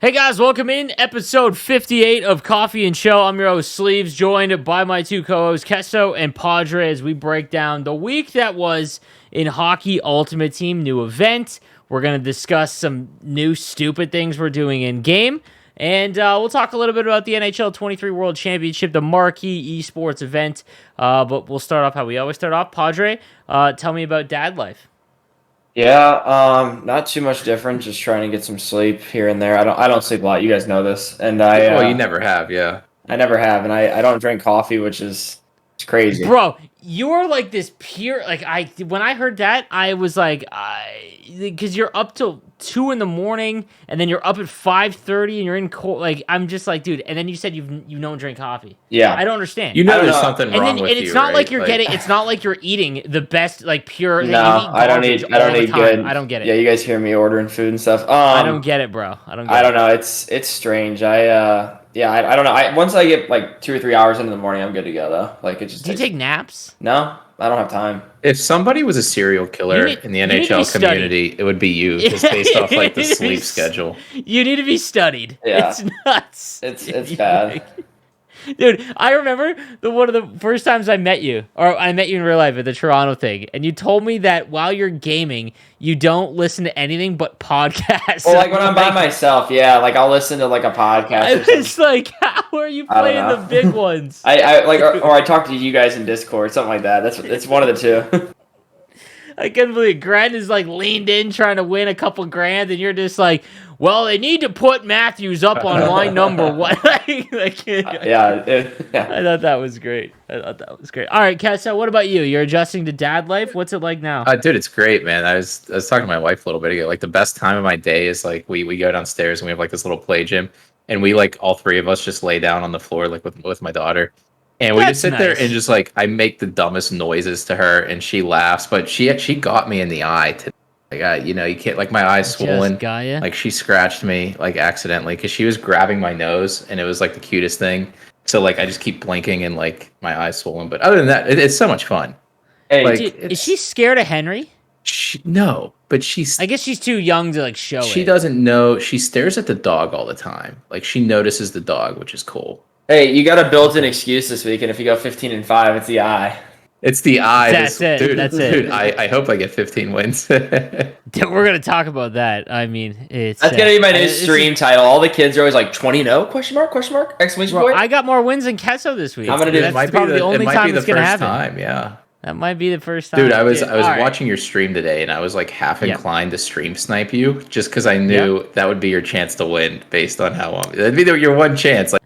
Hey guys, welcome in episode 58 of Coffee and Chel. I'm your host Sleeves, joined by my two co-hosts Kesso and Padre as we break down the week that was in Hockey Ultimate Team, new event. We're going to discuss some new stupid things we're doing in game, and we'll talk a little bit about the NHL 23 World Championship, the marquee esports event. But we'll start off how we always start off. Padre, tell me about dad life. Yeah, not too much different. Just trying to get some sleep here and there. I don't sleep a lot. You guys know this, and well, you never have, yeah. I never have, and I don't drink coffee, which is it's crazy. Bro, you're like this pure, when I heard that, I was like, because you're up till 2 a.m, and then you're up at 5:30, and you're in cold, I'm just like, dude, and then you said you don't drink coffee. Yeah. I don't understand. You know there's something wrong with you, and it's not right? like you're getting, it's not like you're eating the best, pure. No, I don't eat good. I don't get it. Yeah, you guys hear me ordering food and stuff. I don't get it, bro. I don't know. It's strange. I don't know. Once I get like 2 or 3 hours into the morning, I'm good to go though. Like it just. Do you take naps? No, I don't have time. If somebody was a serial killer in the NHL community, it would be you, just based off like the sleep schedule. You need to be studied. Yeah. It's nuts. It's bad. Dude, I remember one of the first times I met you, or I met you in real life at the Toronto thing, and you told me that while you're gaming, you don't listen to anything but podcasts. Well, like when I'm by myself, yeah, like I'll listen to like a podcast. It's like, how are you playing the big ones? I like, or I talk to you guys in Discord, something like that. It's one of the two. I can't believe Grant is like leaned in trying to win a couple grand, and you're just like, well, they need to put Matthews up on line number one. Yeah. I thought that was great. All right, Kat, so what about you? You're adjusting to dad life? What's it like now? Dude, it's great, man. I was talking to my wife a little bit ago. Like the best time of my day is like we go downstairs and we have like this little play gym, and we like all three of us just lay down on the floor like with my daughter. And we just sit there and just like I make the dumbest noises to her and she laughs, but she got me in the eye today. Like, you can't, like, my eye's swollen. Like, she scratched me, like, accidentally, because she was grabbing my nose, and it was, like, the cutest thing. So, like, I just keep blinking, and, like, my eye's swollen. But other than that, it's so much fun. Hey, like, is she scared of Henry? No, but she's... I guess she's too young to, like, show it. She doesn't know. She stares at the dog all the time. Like, she notices the dog, which is cool. Hey, you got a built-in excuse this week, and if you go 15-5, it's the eye. It's the eye. That's it. Dude, That's it. I hope I get 15 wins. We're gonna talk about that. I mean, that's gonna be my new stream title. All the kids are always like 20-0? Question mark? Exclamation point. I got more wins than Kesso this week. I'm gonna do. That's probably the only time it's gonna happen. Yeah. That might be the first time. Dude, I was watching your stream today, and I was like half inclined to stream snipe you, just because I knew that would be your chance to win, based on how long. That'd be your one chance. Like.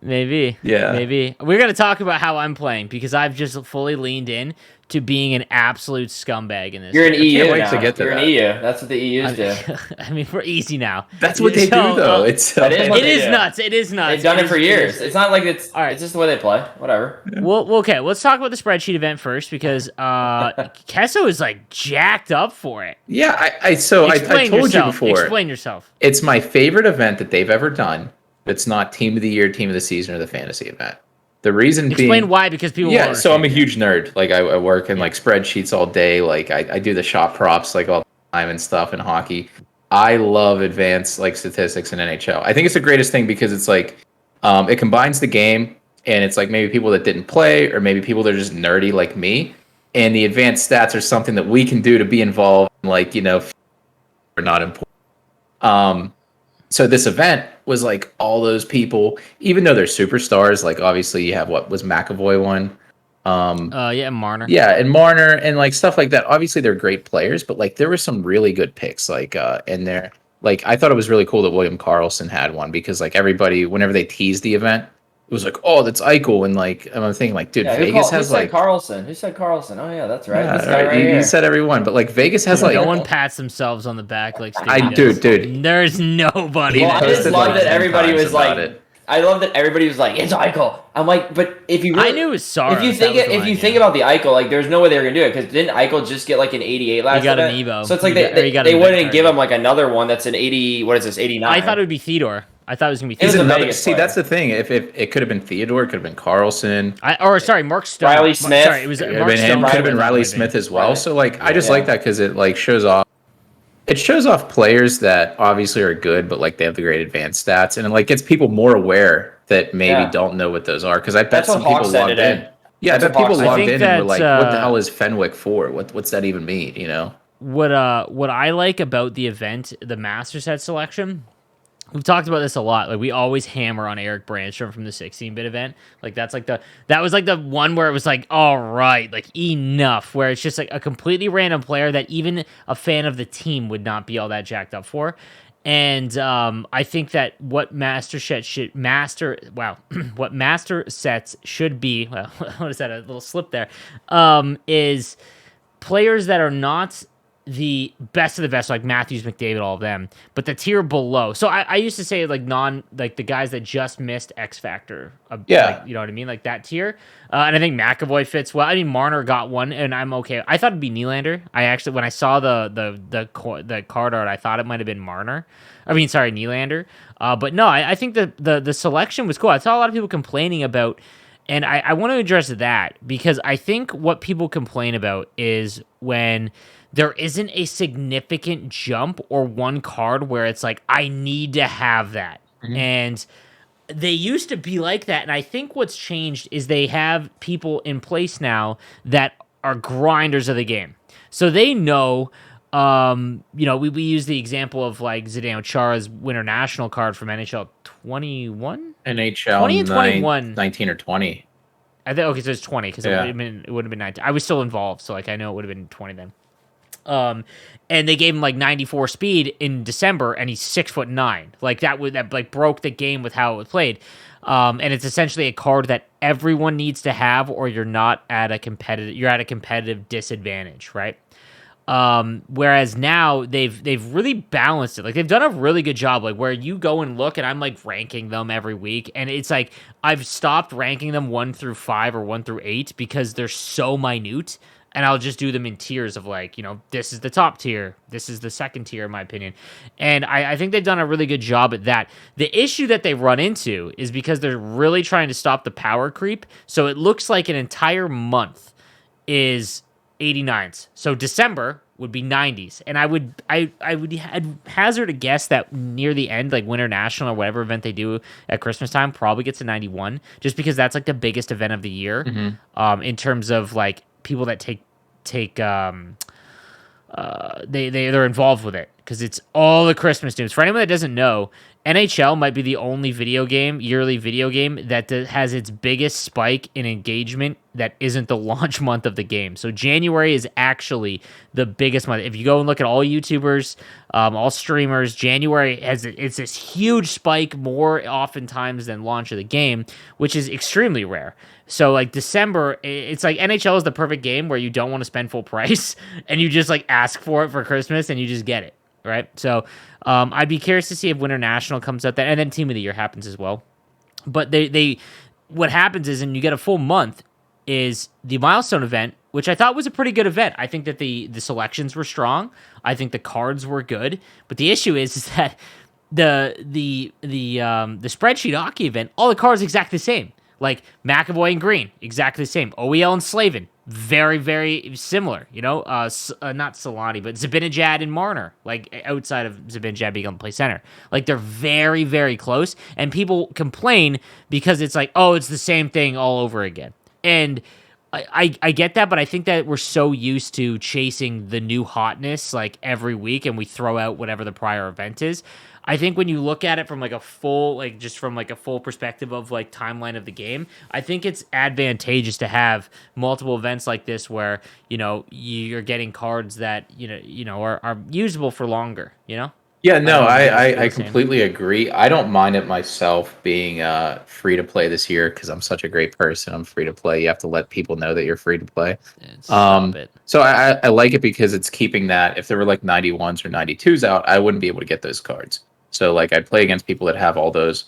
Maybe. Yeah. Maybe. We're going to talk about how I'm playing because I've just fully leaned in to being an absolute scumbag in this. You're an EU now. You're an EU. That's what the EUs do. I mean, we're easy now. That's what they do, though. It is nuts. It is nuts. They've done it for years. It's not like it's... All right. It's just the way they play. Whatever. Well, okay. Let's talk about the spreadsheet event first because Kesso is like jacked up for it. Yeah. I told you before. Explain yourself. It's my favorite event that they've ever done. It's not team of the year, team of the season, or the fantasy event. The reason Explain why, because people yeah, so I'm a huge nerd. Like I work in like spreadsheets all day. Like I do the shop props like all the time and stuff in hockey. I love advanced like statistics in NHL. I think it's the greatest thing because it's like it combines the game and it's like maybe people that didn't play or maybe people that are just nerdy like me. And the advanced stats are something that we can do to be involved in, like, are not important. So this event was like all those people, even though they're superstars, like obviously you have what was McAvoy one. Marner. Yeah, and Marner and like stuff like that. Obviously they're great players, but like there were some really good picks like in there. Like I thought it was really cool that William Karlsson had one because like everybody, whenever they teased the event, it was like, oh, that's Eichel, and like I'm thinking like, dude, Vegas has like Karlsson. Who said Karlsson? Oh yeah, that's right. Yeah, this guy right here. You said everyone, but like Vegas has like no one pats themselves on the back like Steve dude. There's nobody. Well, I just love that everybody was like, I love that everybody was like, it's Eichel. I'm like, but if you really, I knew it was sorry. If you think about the Eichel, like there's no way they were gonna do it because didn't Eichel just get like an 88 last? He got an Evo. So it's like they wouldn't give him like another one that's an 80. What is this? 89. I thought it would be Theodore. I thought it was gonna be Theodore. See, that's the thing. If it could have been Theodore, it could have been Karlsson. Mark Stone. Riley Smith. Sorry, it was Mark Stone. Could have been Riley Smith as well. So like, I just like that because it like shows off it shows off players that obviously are good, but like they have the great advanced stats, and it like gets people more aware that maybe Yeah, don't know what those are. Because I bet that's what some Hawk people said logged in. today. Yeah, I That's what bet Hawk people I said. logged think in and were that like, "What the hell is Fenwick for? What's that even mean?" You know? what I like about the event, the master set selection. We've talked about this a lot. Like we always hammer on Eric Branstrom from the 16-bit event. Like that was like the one where it was like, all right, like enough. Where it's just like a completely random player that even a fan of the team would not be all that jacked up for. And I think that what what master sets should be. Well, what is that? A little slip there. Is players that are not the best of the best, like Matthews, McDavid, all of them, but the tier below. So I used to say like the guys that just missed X Factor, like Yeah. you know what I mean, like that tier. And I think McAvoy fits well. I mean Marner got one, and I'm okay. I thought it'd be Nylander. I actually when I saw the card art, I thought it might have been Marner. I mean, sorry, Nylander. But no, I think the selection was cool. I saw a lot of people complaining about. And I want to address that because I think what people complain about is when there isn't a significant jump or one card where it's like, I need to have that. Mhm. And they used to be like that. And I think what's changed is they have people in place now that are grinders of the game. So they know, we use the example of like Zdeno Chara's Winter National card from NHL 21? NHL 20 and 21. 19 or 20. I think okay, so it's 20 because Yeah. it would have been 19. I was still involved, so like I know it would have been 20 then. And they gave him like 94 speed in December, and he's 6'9". Like that like broke the game with how it was played. And it's essentially a card that everyone needs to have, or you're at a competitive disadvantage, right? Whereas now they've really balanced it. Like they've done a really good job. Like where you go and look, and I'm like ranking them every week, and it's like I've stopped ranking them 1 through 5 or 1 through 8 because they're so minute, and I'll just do them in tiers of like, this is the top tier, this is the second tier, in my opinion, and I think they've done a really good job at that. The issue that they run into is because they're really trying to stop the power creep, so it looks like an entire month is 89s. So December would be 90s. And I would hazard a guess that near the end, like Winter National or whatever event they do at Christmas time, probably gets to 91, just because that's like the biggest event of the year. In terms of like people that they're involved with it because it's all the Christmas news. For anyone that doesn't know, NHL might be the only yearly video game that has its biggest spike in engagement that isn't the launch month of the game. So January is actually the biggest month. If you go and look at all YouTubers, all streamers, January it's this huge spike more oftentimes than launch of the game, which is extremely rare. So like December, it's like NHL is the perfect game where you don't want to spend full price and you just like ask for it for Christmas and you just get it. Right. So I'd be curious to see if Winter National comes out, and then Team of the Year happens as well. But what happens is, and you get a full month, is the Milestone event, which I thought was a pretty good event. I think that the selections were strong. I think the cards were good. But the issue is that the Spreadsheet hockey event, all the cards are exactly the same. Like McAvoy and Green, exactly the same. OEL and Slavin, very, very similar. Not Solani, but Zibanejad and Marner, like outside of Zibanejad being able to play center. Like they're very, very close. And people complain because it's like, oh, it's the same thing all over again. And I get that, but I think that we're so used to chasing the new hotness like every week and we throw out whatever the prior event is. I think when you look at it from like a full, like just from like a full perspective of like timeline of the game, I think it's advantageous to have multiple events like this where, you're getting cards that, are usable for longer, Yeah, no, don't know if you guys feel I the same. completely agree. I don't mind it myself being free to play this year because I'm such a great person. I'm free to play. You have to let people know that you're free to play. Stop it. So I like it because it's keeping that. If there were like 91s or 92s out, I wouldn't be able to get those cards. So like I'd play against people that have all those.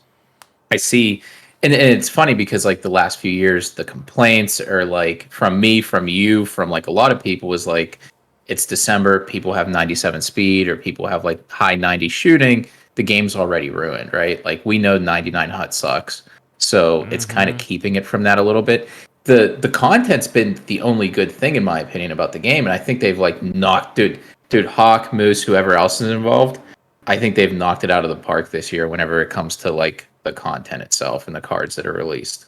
I see, and it's funny because like the last few years, the complaints are like from me, from you, from like a lot of people was like, it's December, people have 97 speed or people have like high 90 shooting. The game's already ruined, right? Like we know 99 hot sucks. So it's kind of keeping it from that a little bit. The content's been the only good thing in my opinion about the game. And I think they've like knocked, dude, Dude, Hawk, Moose, whoever else is involved, I think they've knocked it out of the park this year whenever it comes to like the content itself and the cards that are released.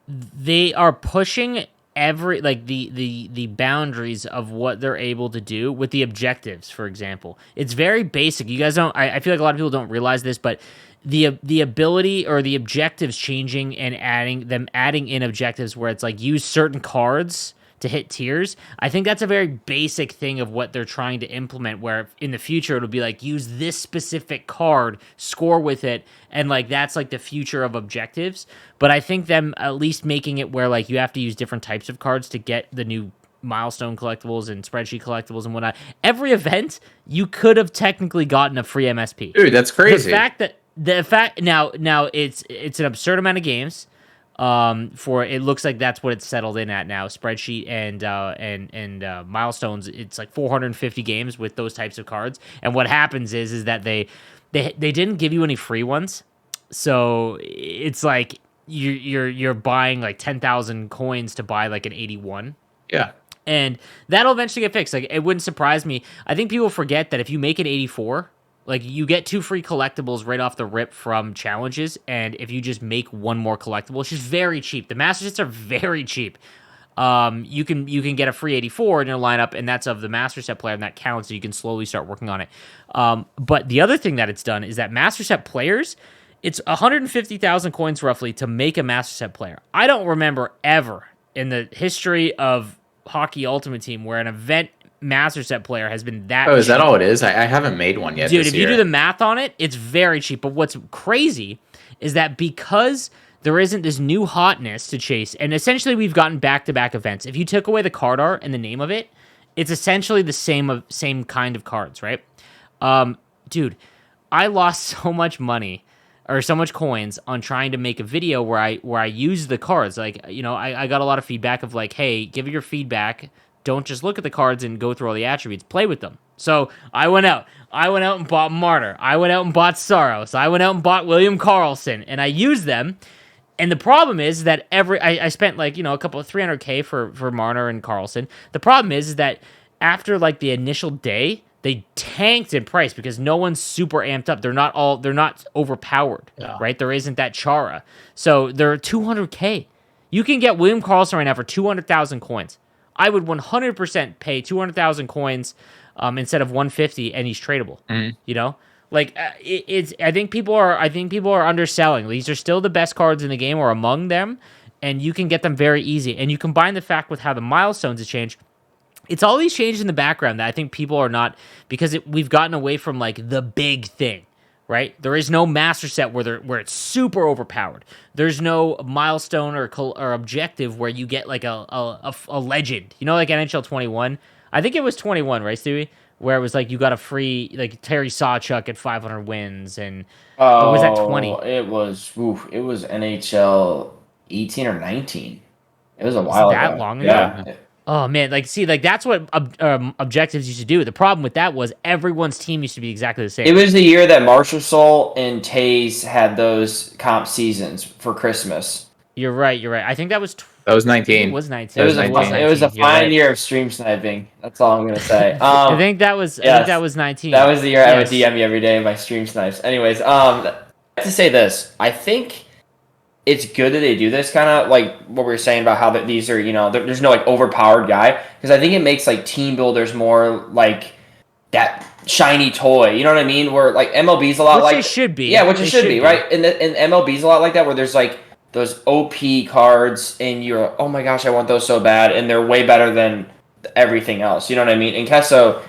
They are pushing every like the boundaries of what they're able to do with the objectives. For example, it's very basic. You guys don't. I feel like a lot of people don't realize this, but the ability or the objectives changing and adding in objectives where it's like use certain cards to hit tiers. I think that's a very basic thing of what they're trying to implement, where in the future it'll be like use this specific card, score with it, and like that's like the future of objectives. But I think them at least making it where like you have to use different types of cards to get the new milestone collectibles and spreadsheet collectibles and whatnot. Every event you could have technically gotten a free MSP. Dude, that's crazy. The fact now it's an absurd amount of games. For it looks like that's what it's settled in at now. Spreadsheet and milestones. It's like 450 games with those types of cards. And what happens is that they didn't give you any free ones, so it's like you're buying like 10,000 coins to buy like an 81. Yeah. And that'll eventually get fixed. Like it wouldn't surprise me. I think people forget that if you make it 84. Like, you get 2 free collectibles right off the rip from challenges, and if you just make 1 more collectible, it's just very cheap. The Master Sets are very cheap. You can get a free 84 in your lineup, and that's of the Master Set player, and that counts, so you can slowly start working on it. But the other thing that it's done is that Master Set players, it's 150,000 coins roughly to make a Master Set player. I don't remember ever in the history of Hockey Ultimate Team where an event Master Set player has been that Oh, is cheap. that all it is? I haven't made one yet. Dude, this if year. you do the math on it, it's very cheap. But what's crazy is that because there isn't this new hotness to chase, and essentially we've gotten back-to-back events. If you took away the card art and the name of it, it's essentially the same kind of cards, right? Dude, I lost so much money or so much coins on trying to make a video where I use the cards. Like, you know, I got a lot of feedback of like, hey, give it your feedback. Don't just look at the cards and go through all the attributes. Play with them. So I went out and bought Martyr. I went out and bought Saros. I went out and bought William Karlsson, and I used them. And the problem is that I spent like, you know, a couple of 300K for Martyr and Karlsson. The problem is that after like the initial day, they tanked in price because no one's super amped up. They're not overpowered, right? There isn't that Chara. So they're 200K. You can get William Karlsson right now for 200,000 coins. I would 100% pay 200,000 coins instead of 150, and he's tradable. Mm-hmm. You know, like it's. I think people are underselling. These are still the best cards in the game, or among them, and you can get them very easy. And you combine the fact with how the milestones have changed. It's all these changes in the background that I think people are not, because we've gotten away from like the big thing. Right? There is no Master Set where it's super overpowered. There's no milestone or objective where you get like a legend. You know, like NHL 21. I think it was 21, right, Stewie? Where it was like you got a free like Terry Sawchuk at 500 wins, and or was that 20? It was NHL 18 or 19. It was a while ago. That long ago? Yeah. Oh man, like see, like that's what objectives used to do. The problem with that was everyone's team used to be exactly the same. It was the year that Marshall and Taze had those comp seasons for Christmas. You're right. I think that was 19. It was 19. It was a fine year of stream sniping. That's all I'm gonna say. I think that was 19. That was the year I would DM you every day in my stream snipes. Anyways, I have to say this. I think it's good that they do this, kind of like what we were saying about how these are, you know, there's no like overpowered guy, because I think it makes like team builders more like that shiny toy. You know what I mean? Where like MLB's a lot which like it should be. Yeah, which it should be, right? And MLB's a lot like that, where there's like those OP cards, and you're oh my gosh, I want those so bad, and they're way better than everything else. You know what I mean? And Kesso,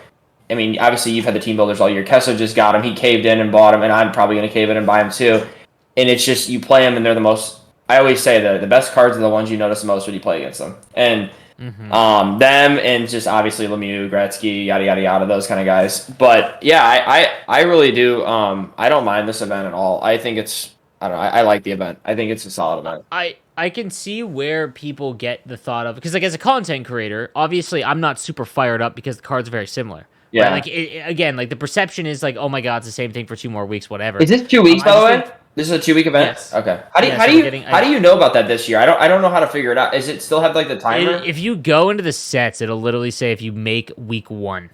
I mean, obviously you've had the team builders all year. Kesso just got him. He caved in and bought him, and I'm probably gonna cave in and buy him too. And it's just, you play them, and they're the most, I always say the best cards are the ones you notice the most when you play against them. And them, and just obviously Lemieux, Gretzky, yada, yada, yada, those kind of guys. But yeah, I really do. I don't mind this event at all. I think it's, I don't know, I like the event. I think it's a solid event. I can see where people get the thought of, because like as a content creator, obviously I'm not super fired up because the cards are very similar. Yeah. Right? Like again, like the perception is like, oh my god, it's the same thing for 2 more weeks, whatever. Is this 2 weeks, by the way? This is a 2-week event? Yes. Okay. How do you know about that this year? I don't know how to figure it out. Is it still have like the timer? If you go into the sets, it'll literally say if you make week 1.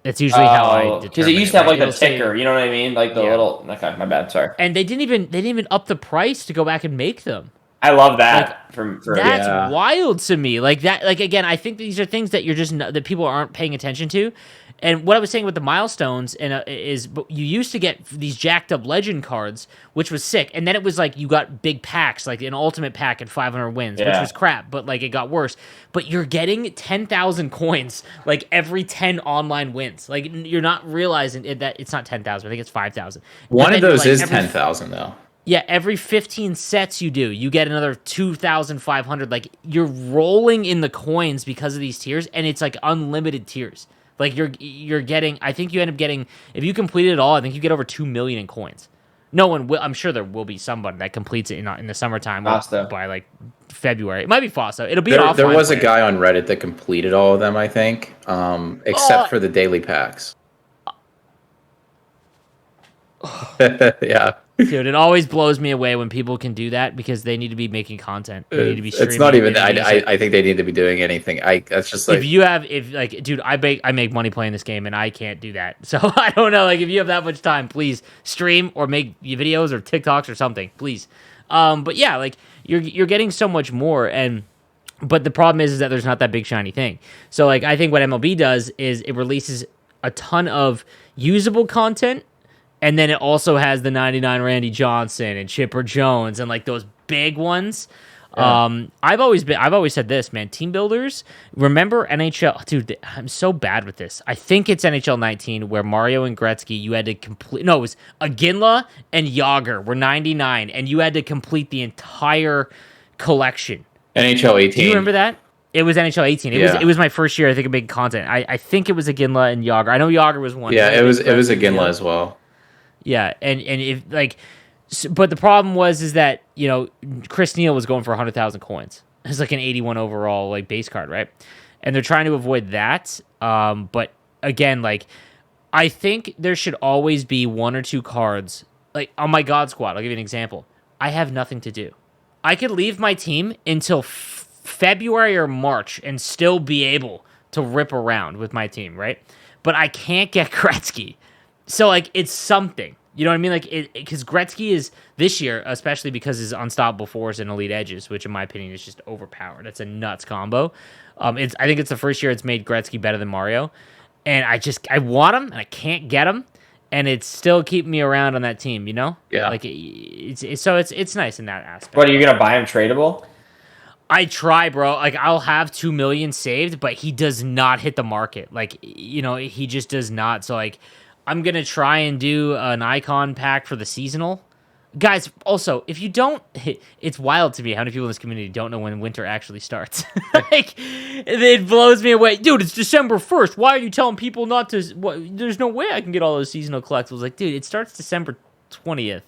That's usually how I determine because it used to have like right? the ticker, you know what I mean? Like the Yeah. little. Okay, my bad. Sorry. And they didn't even up the price to go back and make them. I love Like that. that's Yeah. wild to me. Like that. Like again, I think these are things that you're just that people aren't paying attention to. And what I was saying with the milestones is you used to get these jacked up legend cards, which was sick, and then it was like you got big packs, like an ultimate pack at 500 wins, which was crap, but like it got worse. But you're getting 10,000 coins like every 10 online wins. Like you're not realizing that it's not 10,000. I think it's 5,000. One of those is 10,000 though. Yeah, every 15 sets you do, you get another 2,500. Like you're rolling in the coins because of these tiers, and it's like unlimited tiers. Like you're getting, I think you end up getting, if you complete it all, I think you get over 2 million in coins. No one will. I'm sure there will be somebody that completes it in the summertime by like February. It might be Fosso. It'll be an offline. There was player. a guy on Reddit that completed all of them, I think, except for the daily packs. Yeah. Dude, it always blows me away when people can do that because they need to be making content. They need to be streaming. It's not even. I think they need to be doing anything. That's just like dude, I make money playing this game and I can't do that. So I don't know. Like if you have that much time, please stream or make videos or TikToks or something, please. But yeah, like you're getting so much more but the problem is that there's not that big shiny thing. So like I think what MLB does is it releases a ton of usable content. And then it also has the 99 Randy Johnson and Chipper Jones and like those big ones. Yeah. I've always said this, man. Team builders, remember NHL? Dude, I'm so bad with this. I think it's NHL 19 where Mario and Gretzky, you had to complete. No, it was Iginla and Yager were 99, and you had to complete the entire collection. NHL 18. Do you remember that? It was NHL 18. It was my first year. I think of big content. I think it was Iginla and Yager. I know Yager was one. Yeah, it was Iginla as well. Yeah, and if like, but the problem is that Chris Neal was going for 100,000 coins. It's like an 81 overall like base card, right? And they're trying to avoid that. But again, like I think there should always be one or two cards. Like on my God Squad, I'll give you an example. I have nothing to do. I could leave my team until February or March and still be able to rip around with my team, right? But I can't get Gretzky. So, like, it's something. You know what I mean? Like, because Gretzky is, this year, especially because his unstoppable force and elite edges, which in my opinion is just overpowered. That's a nuts combo. I think it's the first year it's made Gretzky better than Mario. And I want him, and I can't get him. And it's still keeping me around on that team, you know? Yeah. Like, it's nice in that aspect. But are you going to buy him tradable? I try, bro. Like, I'll have 2 million saved, but he does not hit the market. Like, he just does not. So, like, I'm going to try and do an icon pack for the seasonal. Guys, also, if you don't, it's wild to me how many people in this community don't know when winter actually starts. Like, it blows me away. Dude, it's December 1st. Why are you telling people not to? There's no way I can get all those seasonal collectibles. Like, dude, it starts December 20th.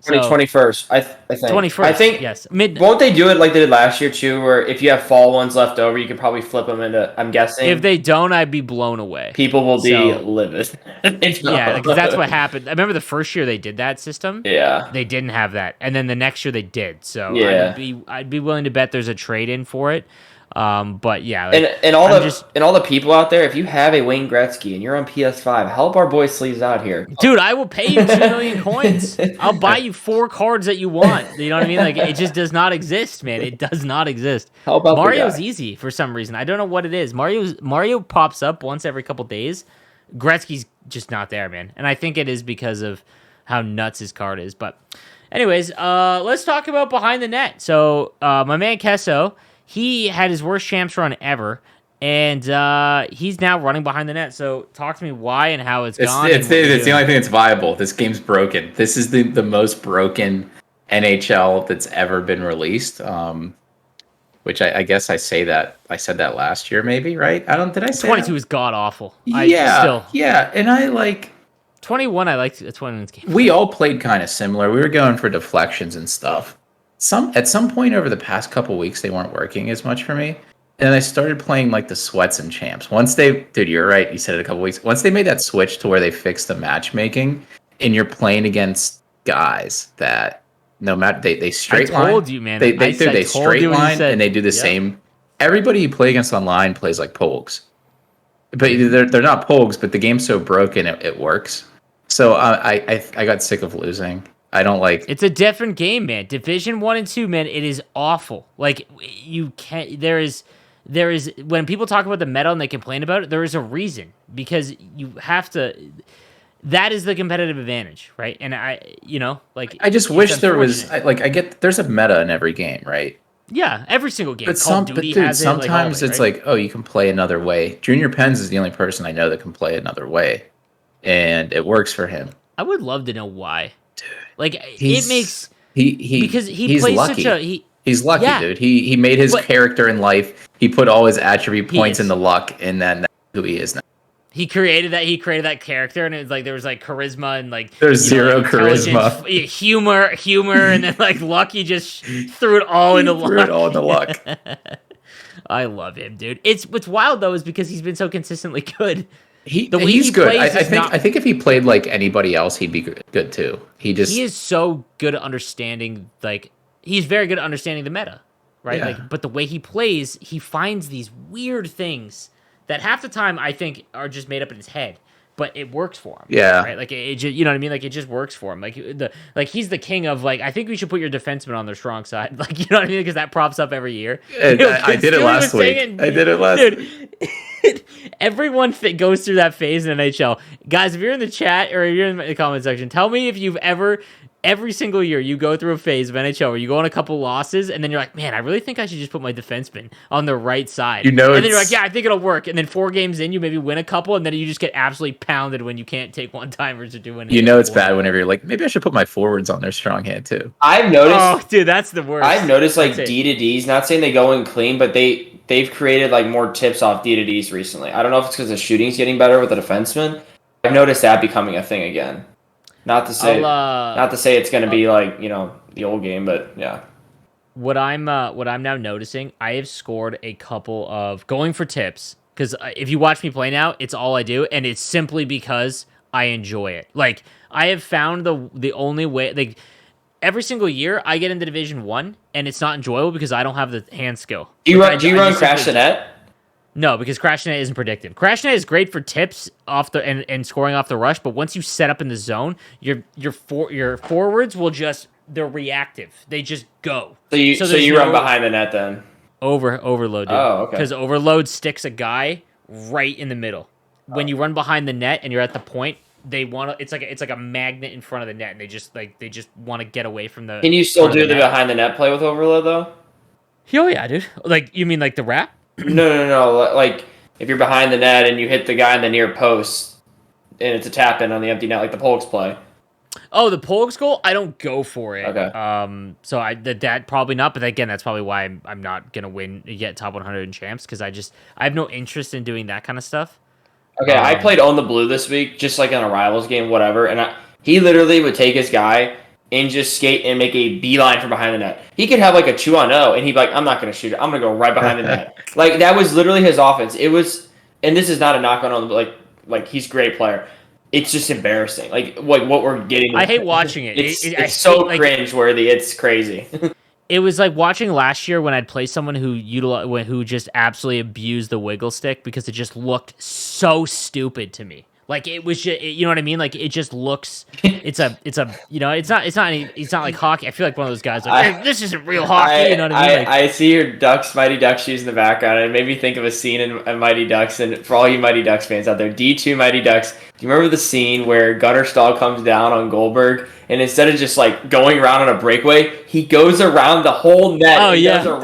21st, I think. 21st, I think, yes. Won't they do it like they did last year, too, where if you have fall ones left over, you could probably flip them into, I'm guessing. If they don't, I'd be blown away. People will be livid. Yeah, because that's what happened. I remember the first year they did that system. Yeah. They didn't have that. And then the next year they did. So yeah. I'd be willing to bet there's a trade-in for it. But yeah, like, and all the people out there, if you have a Wayne Gretzky and you're on PS5, help our boy Sleeves out here, dude. I will pay you 2 million coins. I'll buy you 4 cards that you want. You know what I mean? Like, it just does not exist, man. It does not exist. How about Mario's easy for some reason? I don't know what it is. Mario pops up once every couple days. Gretzky's just not there, man. And I think it is because of how nuts his card is. But anyways, let's talk about behind the net. So my man Kesso. He had his worst champs run ever, and he's now running behind the net. So talk to me why and how it's gone. It's the only thing that's viable. This game's broken. This is the most broken NHL that's ever been released. Which I guess I said that last year, maybe, right? Did I say 22 is god awful. Yeah, and I like 21. I liked 21's game. We all played kind of similar. We were going for deflections and stuff. At some point over the past couple weeks, they weren't working as much for me. And I started playing like the sweats and champs. Dude, you're right. You said it a couple weeks. Once they made that switch to where they fixed the matchmaking and you're playing against guys that no matter, they straight line. I told you, man. They straight line and they do the same. Everybody you play against online plays like Pogues. but they're not pogs, but the game's so broken it works. So I got sick of losing. I don't like. It's a different game, man. Division 1 and 2, man, it is awful. Like, you can't. There is when people talk about the meta and they complain about it, there is a reason, because you have to. That is the competitive advantage, right? And I just wish there was I get there's a meta in every game, right? Yeah, every single game. But Call of Duty has sometimes it, it's right? like, oh, you can play another way. Junior Pens is the only person I know that can play another way, and it works for him. I would love to know why. Dude, like, it makes because he's plays lucky. He's lucky, yeah, dude. He made his character in life. He put all his attribute points in the luck, and then that's who he is now. He created that character, and it was like there was like charisma and like there's zero charisma, humor, and then like luck. He just threw it all into luck. Threw it all into luck. I love him, dude. It's what's wild though is because he's been so consistently good. He's good. I think if he played like anybody else, he'd be good too. He is so good at understanding. Like, he's very good at understanding the meta, right? Yeah. Like, but the way he plays, he finds these weird things that half the time I think are just made up in his head, but it works for him. Yeah. Right. Like, it just, you know what I mean? Like, it just works for him. Like, he's the king of, like, I think we should put your defenseman on their strong side. Like, you know what I mean? Because that props up every year. I did it last week. Dude, everyone goes through that phase in NHL. Guys, if you're in the chat or if you're in the comment section, tell me if you've ever, every single year, you go through a phase of NHL where you go on a couple losses, and then you're like, man, I really think I should just put my defenseman on the right side. And then you're like, yeah, I think it'll work. And then 4 games in, you maybe win a couple, and then you just get absolutely pounded when you can't take one-timers or do anything. It's bad whenever you're like, maybe I should put my forwards on their strong hand too. I've noticed. Oh, dude, that's the worst. I've noticed like D to Ds. Not saying they go in clean, but they've created like more tips off D to Ds recently. I don't know if it's because the shooting's getting better with the defenseman. I've noticed that becoming a thing again. Not to say it's going to be like, the old game, but yeah. What I'm now noticing, I have scored a couple of going for tips, because if you watch me play now, it's all I do, and it's simply because I enjoy it. Like, I have found the only way, like, every single year I get into Division 1, and it's not enjoyable because I don't have the hand skill. Do you run Crash the Net? No, because Crash Net isn't predictive. Crash Net is great for tips off the and scoring off the rush, but once you set up in the zone, your forwards will just, they're reactive. They just go. So you run behind the net then? Overload. Dude. Oh, okay. Because overload sticks a guy right in the middle. When you run behind the net and you're at the point, they want to. It's like a magnet in front of the net, and they just want to get away from the. Can you still do the behind the net play with overload though? Oh yeah, dude. Like, you mean like the wrap? No. Like, if you're behind the net and you hit the guy in the near post, and it's a tap in on the empty net, like the Polks play. Oh, the Polks goal? I don't go for it. Okay. So that probably not. But again, that's probably why I'm not gonna win yet top 100 in champs, because I have no interest in doing that kind of stuff. Okay, I played Own the Blue this week, just like in a rivals game, whatever, and he literally would take his guy and just skate and make a beeline from behind the net. He could have like a 2-on-0, and he'd be like, I'm not going to shoot it. I'm going to go right behind the net. Like, that was literally his offense. It was, and this is not a knock on him, like he's a great player. It's just embarrassing. Like what we're getting. I hate watching it. It's so cringe-worthy. It's crazy. It was like watching last year when I'd play someone who just absolutely abused the wiggle stick, because it just looked so stupid to me. Like, it was just, you know what I mean? Like, it just looks, it's not like hockey. I feel like one of those guys like, hey, this isn't real hockey. You know what I mean? Like, I see your Mighty Ducks shoes in the background, and it made me think of a scene in Mighty Ducks. And for all you Mighty Ducks fans out there, D2 Mighty Ducks, do you remember the scene where Gunnar Stahl comes down on Goldberg, and instead of just like going around on a breakaway, he goes around the whole net. Oh, yeah. He does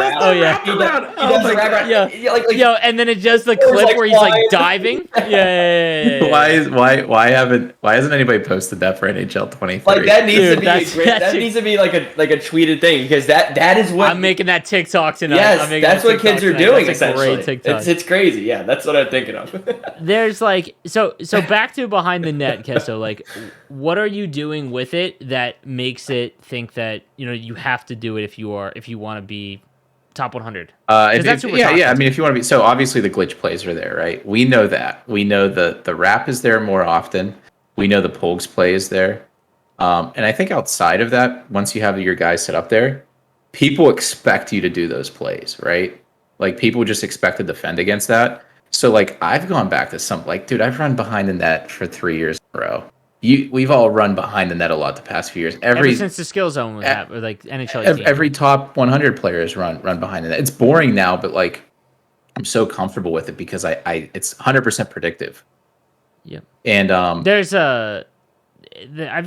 Yo, and then it does the clip where he's like diving. Yeah. Why hasn't anybody posted that for NHL 23? Like, that needs to be like a tweeted thing, because that is what I'm making that TikTok tonight. Yes, that's what kids are doing. That's a great essentially, TikTok. it's crazy. Yeah, that's what I'm thinking of. There's like so back to behind the net, Kesso. Like, what are you doing with it that makes it think that you have to do it if you want to be top 100? I mean, if you want to be, so obviously the glitch plays are there, right? We know that. We know the wrap is there more often. We know the Pogs play is there. And I think outside of that, once you have your guys set up there, people expect you to do those plays, right? Like, people just expect to defend against that. So like I've gone back to some like, dude, I've run behind the net for 3 years in a row. We've all run behind the net a lot the past few years. Ever since the skill zone was or like NHL 18. Every top 100 players run behind the net. It's boring now, but like I'm so comfortable with it because I it's 100% predictive. Yeah. And there's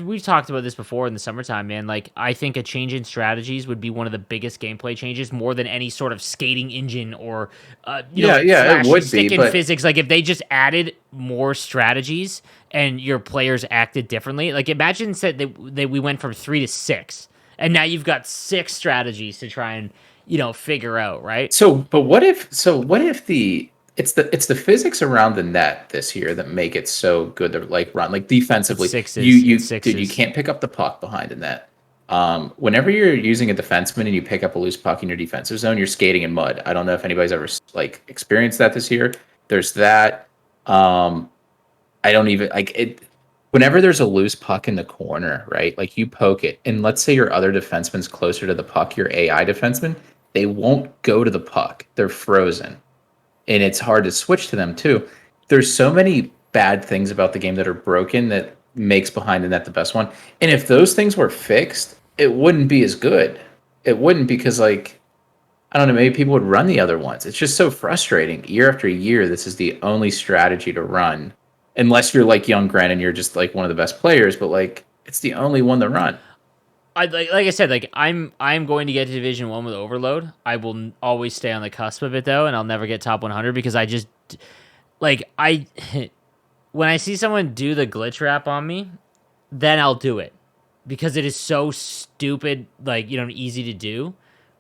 we've talked about this before in the summertime, man. Like, I think a change in strategies would be one of the biggest gameplay changes, more than any sort of skating engine or, it would stick be, in but physics. Like, if they just added more strategies and your players acted differently. Like, imagine said that we went from 3 to 6, and now you've got 6 strategies to try and figure out, right? but what if it's the physics around the net this year that make it so good to like run like defensively. Dude, you can't pick up the puck behind the net. Whenever you're using a defenseman and you pick up a loose puck in your defensive zone, you're skating in mud. I don't know if anybody's ever like experienced that this year. There's that. I don't even like it. Whenever there's a loose puck in the corner, right? Like you poke it, and let's say your other defenseman's closer to the puck, your AI defenseman, they won't go to the puck. They're frozen. And it's hard to switch to them too. There's so many bad things about the game that are broken that makes behind the net the best one. And if those things were fixed, it wouldn't be as good. It wouldn't because like I don't know, maybe people would run the other ones. It's just so frustrating. Year after year, this is the only strategy to run. Unless you're like Young Gren and you're just like one of the best players, but like it's the only one to run. Like I said, like I'm going to get to Division 1 with Overload. I will always stay on the cusp of it though, and I'll never get top 100 because I just like when I see someone do the glitch wrap on me, then I'll do it because it is so stupid, like easy to do,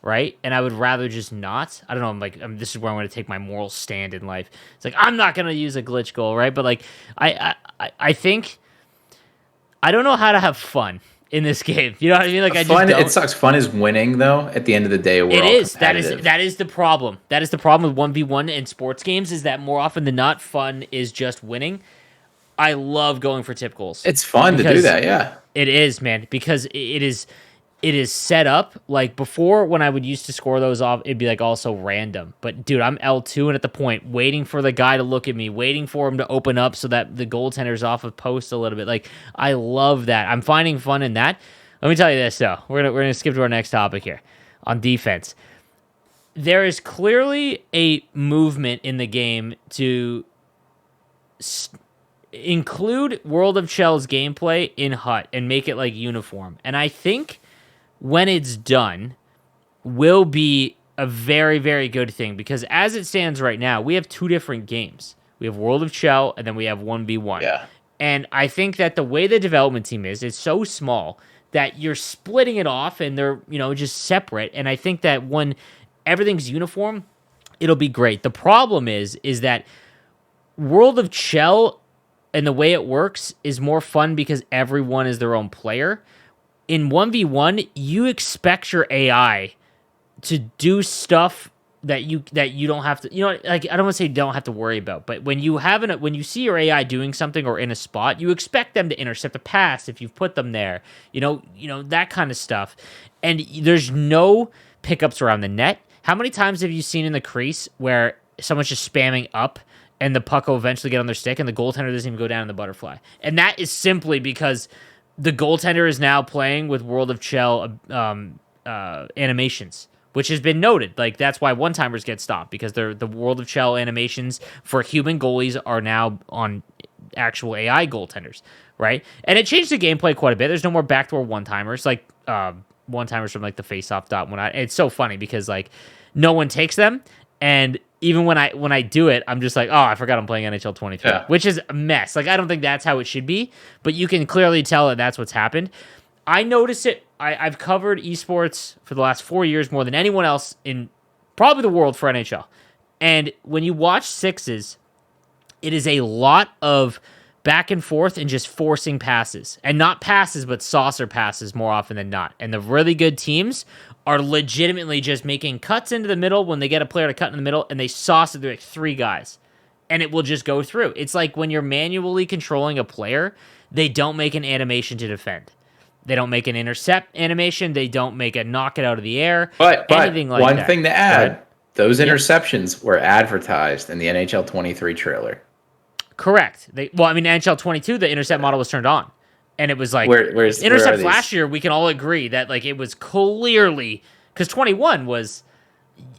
right? And I would rather just not. I don't know. I'm like this is where I'm going to take my moral stand in life. It's like I'm not going to use a glitch goal, right? But like I think I don't know how to have fun in this game. You know what I mean? Like it sucks. Fun is winning though. At the end of the day, we're all competitive. That is the problem. That is the problem with 1v1 in sports games is that more often than not, fun is just winning. I love going for tip goals. It's fun to do that, yeah. It is, man, because it is set up like before when I would used to score those off, it'd be like also random. But dude, I'm L2 and at the point waiting for the guy to look at me, waiting for him to open up so that the goaltender's off of post a little bit. Like I love that. I'm finding fun in that. Let me tell you this though. We're gonna skip to our next topic here on defense. There is clearly a movement in the game to include World of Chel's gameplay in HUT and make it like uniform. And I think when it's done will be a very, very good thing because as it stands right now, we have 2 different games. We have World of Chel and then we have 1v1. Yeah. And I think that the way the development team is, it's so small that you're splitting it off and they're, just separate. And I think that when everything's uniform, it'll be great. The problem is that World of Chel and the way it works is more fun because everyone is their own player. In 1v1, you expect your AI to do stuff that you don't have to, like I don't want to say don't have to worry about, but when you see your AI doing something or in a spot, you expect them to intercept a pass if you've put them there, that kind of stuff. And there's no pickups around the net. How many times have you seen in the crease where someone's just spamming up and the puck will eventually get on their stick and the goaltender doesn't even go down in the butterfly? And that is simply because the goaltender is now playing with World of Chel animations, which has been noted. Like, that's why one-timers get stopped, because the World of Chel animations for human goalies are now on actual AI goaltenders, right? And it changed the gameplay quite a bit. There's no more backdoor one-timers, like one-timers from, like, the face-off dot. It's so funny because, like, no one takes them, and even when I do it, I'm just like, oh, I forgot I'm playing NHL 23, which is a mess. Like, I don't think that's how it should be, but you can clearly tell that that's what's happened. I notice it. I've covered esports for the last 4 years more than anyone else in probably the world for NHL. And when you watch sixes, it is a lot of back and forth and just forcing passes. And not passes, but saucer passes more often than not. And the really good teams are legitimately just making cuts into the middle when they get a player to cut in the middle, and they sauce it through like 3 guys. And it will just go through. It's like when you're manually controlling a player, they don't make an animation to defend. They don't make an intercept animation. They don't make a knock it out of the air. But anything like one that. thing to add, those interceptions were advertised in the NHL 23 trailer. Correct. NHL 22, the intercept model was turned on. And it was like, intercepts last year, we can all agree that like it was clearly, because 21 was,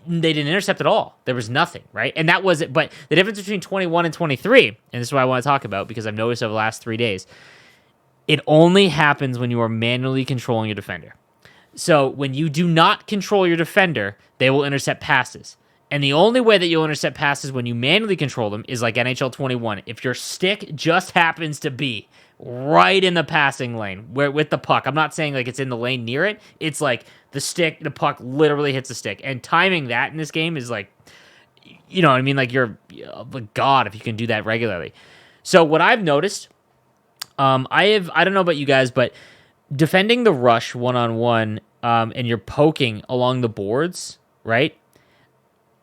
they didn't intercept at all. There was nothing, right? And that was it. But the difference between 21 and 23, and this is what I want to talk about because I've noticed over the last 3 days, it only happens when you are manually controlling your defender. So when you do not control your defender, they will intercept passes. And the only way that you'll intercept passes when you manually control them is like NHL 21. If your stick just happens to be right in the passing lane where with the puck. I'm not saying like it's in the lane near it. It's like the puck literally hits the stick. And timing that in this game is like, you know what I mean? Like you're like God if you can do that regularly. So what I've noticed, I don't know about you guys, but defending the rush one-on-one and you're poking along the boards, right?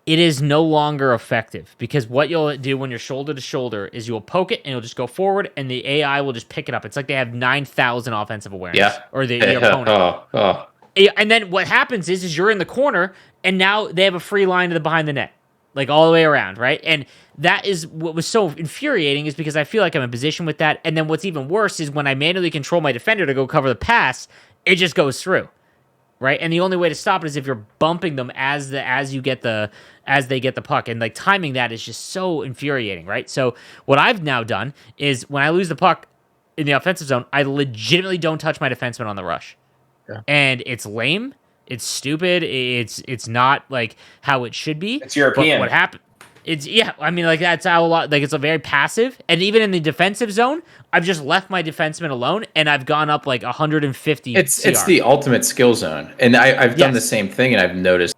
It is no longer effective because what you'll do when you're shoulder to shoulder is you'll poke it and you'll just go forward and the AI will just pick it up. It's like they have 9,000 offensive awareness or the opponent. And then what happens is you're in the corner and now they have a free line to the behind the net, like all the way around, right? And that is what was so infuriating is because I feel like I'm in position with that. And then what's even worse is when I manually control my defender to go cover the pass, it just goes through. Right, and the only way to stop it is if you're bumping them as they get the puck, and like timing that is just so infuriating, right? So what I've now done is when I lose the puck in the offensive zone, I legitimately don't touch my defenseman on the rush, and it's lame, it's stupid, it's not like how it should be. It's European. But what happened? I mean, like that's how a lot. Like it's a very passive, and even in the defensive zone, I've just left my defenseman alone, and I've gone up like 150. It's the ultimate skill zone, and I've done the same thing, and I've noticed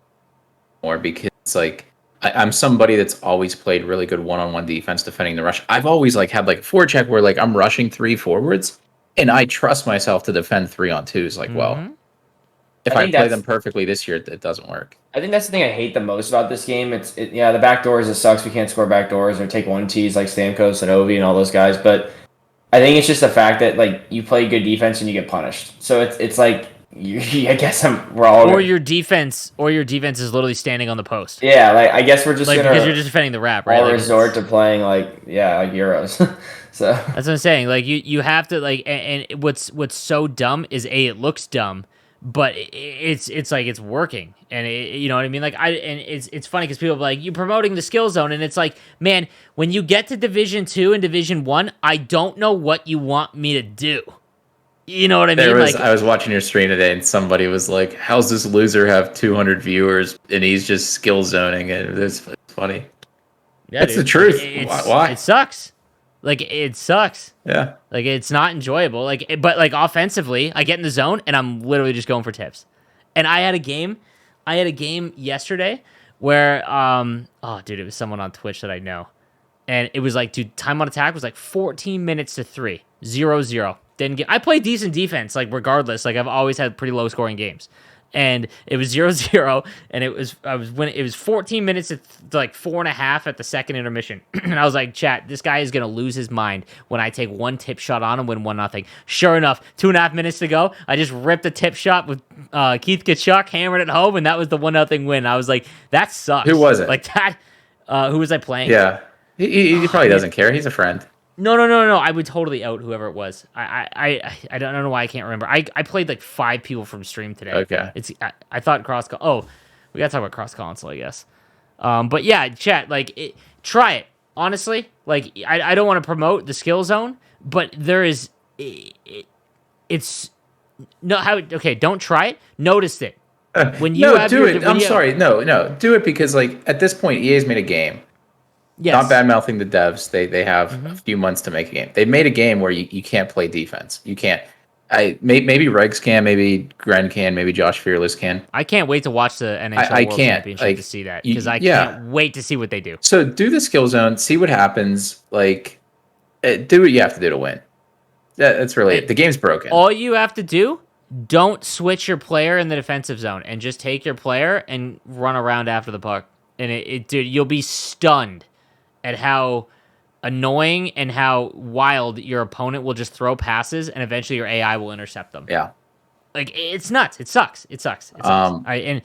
more because it's like I'm somebody that's always played really good one-on-one defense defending the rush. I've always like had like a forecheck where like I'm rushing 3 forwards, and I trust myself to defend 3-on-2s. Like, well, if I play them perfectly this year, it doesn't work. I think that's the thing I hate the most about this game. The back doors, it sucks. We can't score back doors or take 1-Ts like Stamkos and Ovi and all those guys. But I think it's just the fact that like you play good defense and you get punished. So it's like I guess we're all your defense is literally standing on the post. Yeah, like I guess we're just like because you're just defending the wrap, right? All resort to playing like Euros. So that's what I'm saying. Like you have to like, and what's so dumb is it looks dumb. But it's like it's working, and you know what I mean. Like it's funny because people are like, you're promoting the skill zone, and it's like, man, when you get to Division 2 and Division 1, I don't know what you want me to do. You know what I mean? I was watching your stream today, and somebody was like, "How's this loser have 200 viewers and he's just skill zoning?" And it's funny. Yeah, that's the truth. Why? It sucks. Like it sucks. Yeah. Like it's not enjoyable. Like but like offensively, I get in the zone and I'm literally just going for tips. And I had a game yesterday where it was someone on Twitch that I know. And it was like, dude, time on attack was like 14 minutes to 3. 0-0. I play decent defense, like regardless. Like I've always had pretty low scoring games. And it was 0-0, and it was 14 minutes to like 4.5 at the second intermission. And I was like, chat, this guy is gonna lose his mind when I take one tip shot on him, win 1-0. Sure enough, 2.5 minutes to go, I just ripped a tip shot with Keith Kachuk, hammered it home, and that was the 1-0 win. I was like, that sucks. Who was it? Like that. Who was I playing? Yeah, he probably doesn't care. He's a friend. No. I would totally out whoever it was. I don't know why I can't remember. I played like 5 people from stream today. Okay. I thought we gotta talk about cross console, I guess. But yeah, chat, like try it. Honestly, like I don't want to promote the skill zone, but there is it's no how okay. Don't try it. Notice it when you do it. I'm sorry. No. Do it because like at this point, EA's made a game. Yes. Not bad mouthing the devs. They have a few months to make a game. They've made a game where you can't play defense. You can't. Maybe Regs can, maybe Gren can, maybe Josh Fearless can. I can't wait to watch the NHL World Championship to see that because I can't wait to see what they do. So do the skill zone, see what happens. Like, do what you have to do to win. That's really it. The game's broken. All you have to do, don't switch your player in the defensive zone and just take your player and run around after the puck. And dude, you'll be stunned at how annoying and how wild your opponent will just throw passes, and eventually your AI will intercept them. Yeah, like it's nuts. It sucks. It sucks. And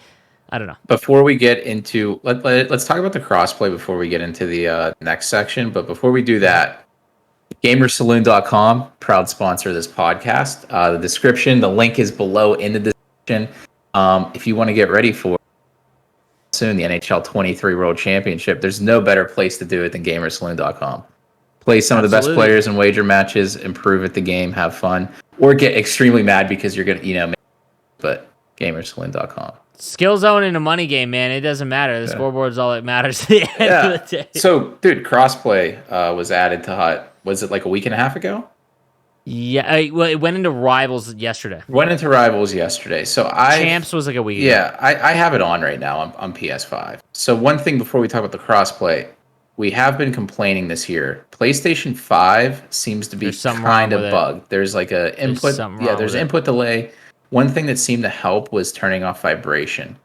I don't know. Before we get into let's talk about the crossplay before we get into the next section. But before we do that, Gamersaloon.com, proud sponsor of this podcast. The description, the link is below in the description. If you want to get ready for soon the NHL 23 World Championship, there's no better place to do it than Gamersaloon.com. Play some of the best players in wager matches, improve at the game, have fun, or get extremely mad because you're gonna, but Gamersaloon.com. Skill zone in a money game, man. It doesn't matter. The scoreboard's all that matters at the end of the day. So, dude, crossplay was added to HUT. Was it like a week and a half ago? Yeah, well, it went into Rivals yesterday. So Champs was like a week ago. Yeah, I have it on right now on PS5. So one thing before we talk about the crossplay, we have been complaining this year. PlayStation 5 seems to be kind of bugged. There's like a input. There's input delay. One thing that seemed to help was turning off vibration.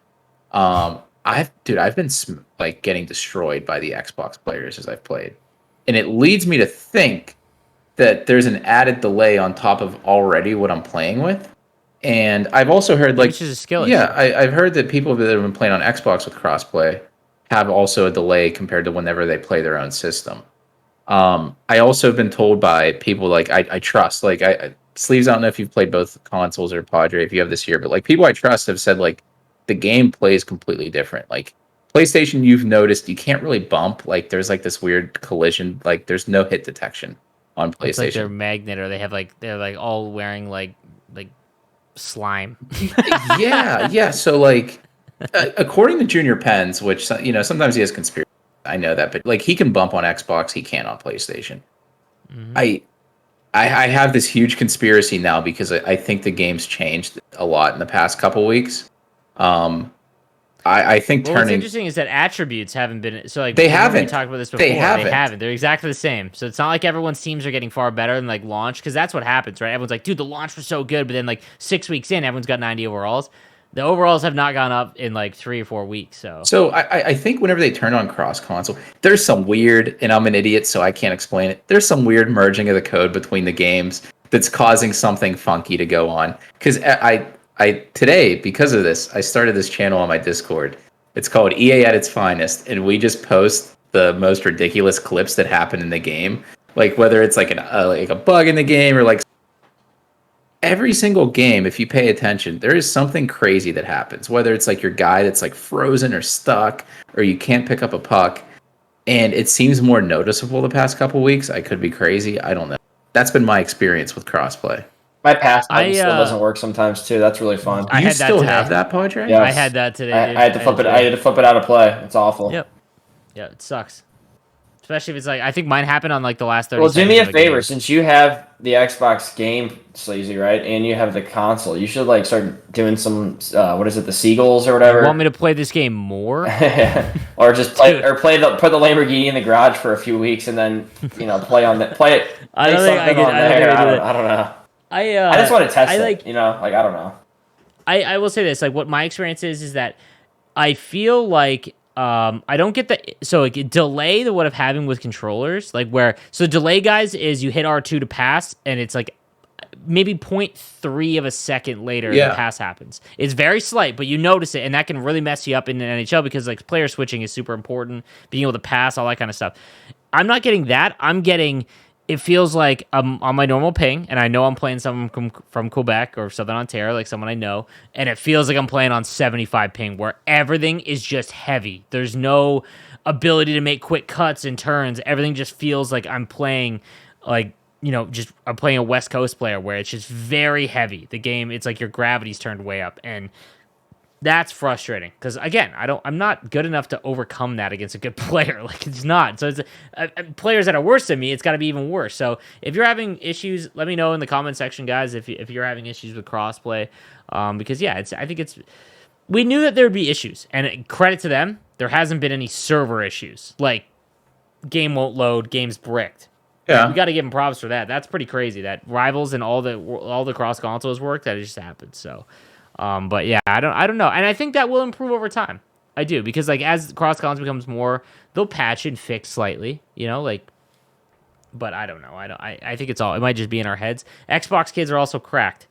I've been like getting destroyed by the Xbox players as I've played, and it leads me to think that there's an added delay on top of already what I'm playing with. And I've also heard like, which is a skill issue. I've heard that people that have been playing on Xbox with crossplay have also a delay compared to whenever they play their own system. I also have been told by people like I trust, like Sleeves, I don't know if you've played both consoles or Padre, if you have this year, but like people I trust have said like the game plays completely different. Like PlayStation, you've noticed you can't really bump. Like there's like this weird collision. Like there's no hit detection on PlayStation. It's like they're magnet, or they're like all wearing like slime. yeah. So like according to Junior Pens, which sometimes he has conspiracy. I know that, but like he can bump on Xbox, he can't on PlayStation. Mm-hmm. I have this huge conspiracy now because I think the game's changed a lot in the past couple weeks. I think what's interesting is that attributes haven't been they haven't. We talked about this before. They haven't. They're exactly the same. So it's not like everyone's teams are getting far better than like launch, because that's what happens, right? Everyone's like, dude, the launch was so good, but then like 6 weeks in, everyone's got 90 overalls. The overalls have not gone up in like 3 or 4 weeks. So I think whenever they turn on cross console, there's some weird, and I'm an idiot, so I can't explain it. There's some weird merging of the code between the games that's causing something funky to go on. Because I today, because of this, I started this channel on my Discord. It's called EA at its finest, and we just post the most ridiculous clips that happen in the game. Like whether it's like a bug in the game or like every single game, if you pay attention, there is something crazy that happens. Whether it's like your guy that's like frozen or stuck, or you can't pick up a puck, and it seems more noticeable the past couple weeks. I could be crazy. I don't know. That's been my experience with crossplay. My pastime still doesn't work sometimes too. That's really fun. You still have that, Padre? Yes. I had that today. I had to flip it. I had to flip it out of play. It's awful. Yep. Yeah, it sucks. Especially if it's like, I think mine happened on like the last 30 Well, do me a favor, game. since you have the Xbox game, Sleazy, right, and you have the console, you should like start doing some what is it, the Seagulls or whatever. You want me to play this game more? Or just play put the Lamborghini in the garage for a few weeks and then play it. I don't think I don't know. I just want to test it. I don't know. I will say this, like what my experience is that I feel like I don't get the delay that what I'm having with controllers, like delay, guys, is you hit R2 to pass and it's like maybe 0.3 of a second later the pass happens. It's very slight, but you notice it, and that can really mess you up in the NHL because like player switching is super important, being able to pass, all that kind of stuff. I'm not getting that. I'm getting, it feels like I'm on my normal ping, and I know I'm playing someone from Quebec or Southern Ontario, like someone I know, and it feels like I'm playing on 75 ping, where everything is just heavy. There's no ability to make quick cuts and turns. Everything just feels like I'm playing I'm playing a West Coast player, where it's just very heavy. The game, it's like your gravity's turned way up, and that's frustrating because, again, I'm not good enough to overcome that against a good player. Like, it's not. So it's players that are worse than me, it's got to be even worse. So if you're having issues, let me know in the comment section, guys, if you're having issues with crossplay. Because I think we knew that there would be issues, and credit to them, there hasn't been any server issues. Like, game won't load, game's bricked. Yeah, we got to give them props for that. That's pretty crazy. That Rivals and all the cross consoles work. That it just happened. So. But yeah, I don't know, and I think that will improve over time. I do, because like as cross console becomes more, they'll patch and fix slightly, But I don't know. I think it might just be in our heads. Xbox kids are also cracked,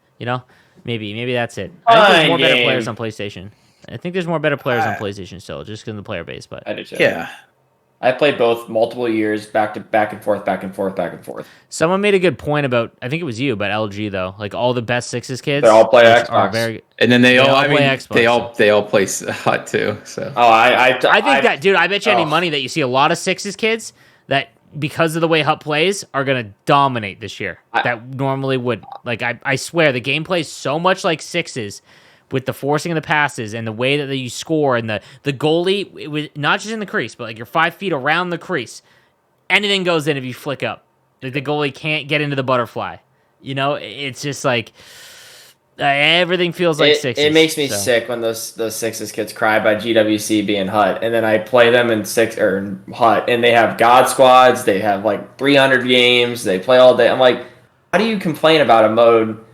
Maybe that's it. I think there's more better players on PlayStation. I think there's more better players on I- PlayStation still, just because of the player base. But I do too. Yeah. I played both multiple years, back and forth, back and forth, back and forth. someone made a good point about, I think it was you, about LG though. Like all the best Sixes kids, They all play which are Xbox. very. And then they all, I play mean, Xbox, they all play Hut too. So Oh, I think that, dude. I bet you any oh. money that you see a lot of Sixes kids that, because of the way Hut plays, are gonna dominate this year. That normally would. Like I swear, the gameplay is so much like Sixes, with the forcing of the passes and the way that you score and the goalie, it was not just in the crease, but like you're 5 feet around the crease. Anything goes in if you flick up. Like the goalie can't get into the butterfly. You know, it's just like everything feels like Sixes. It makes me sick when those Sixes kids cry about GWC being Hut, and then I play them in Hut, and they have God squads. They have like 300 games. They play all day. I'm like, how do you complain about a mode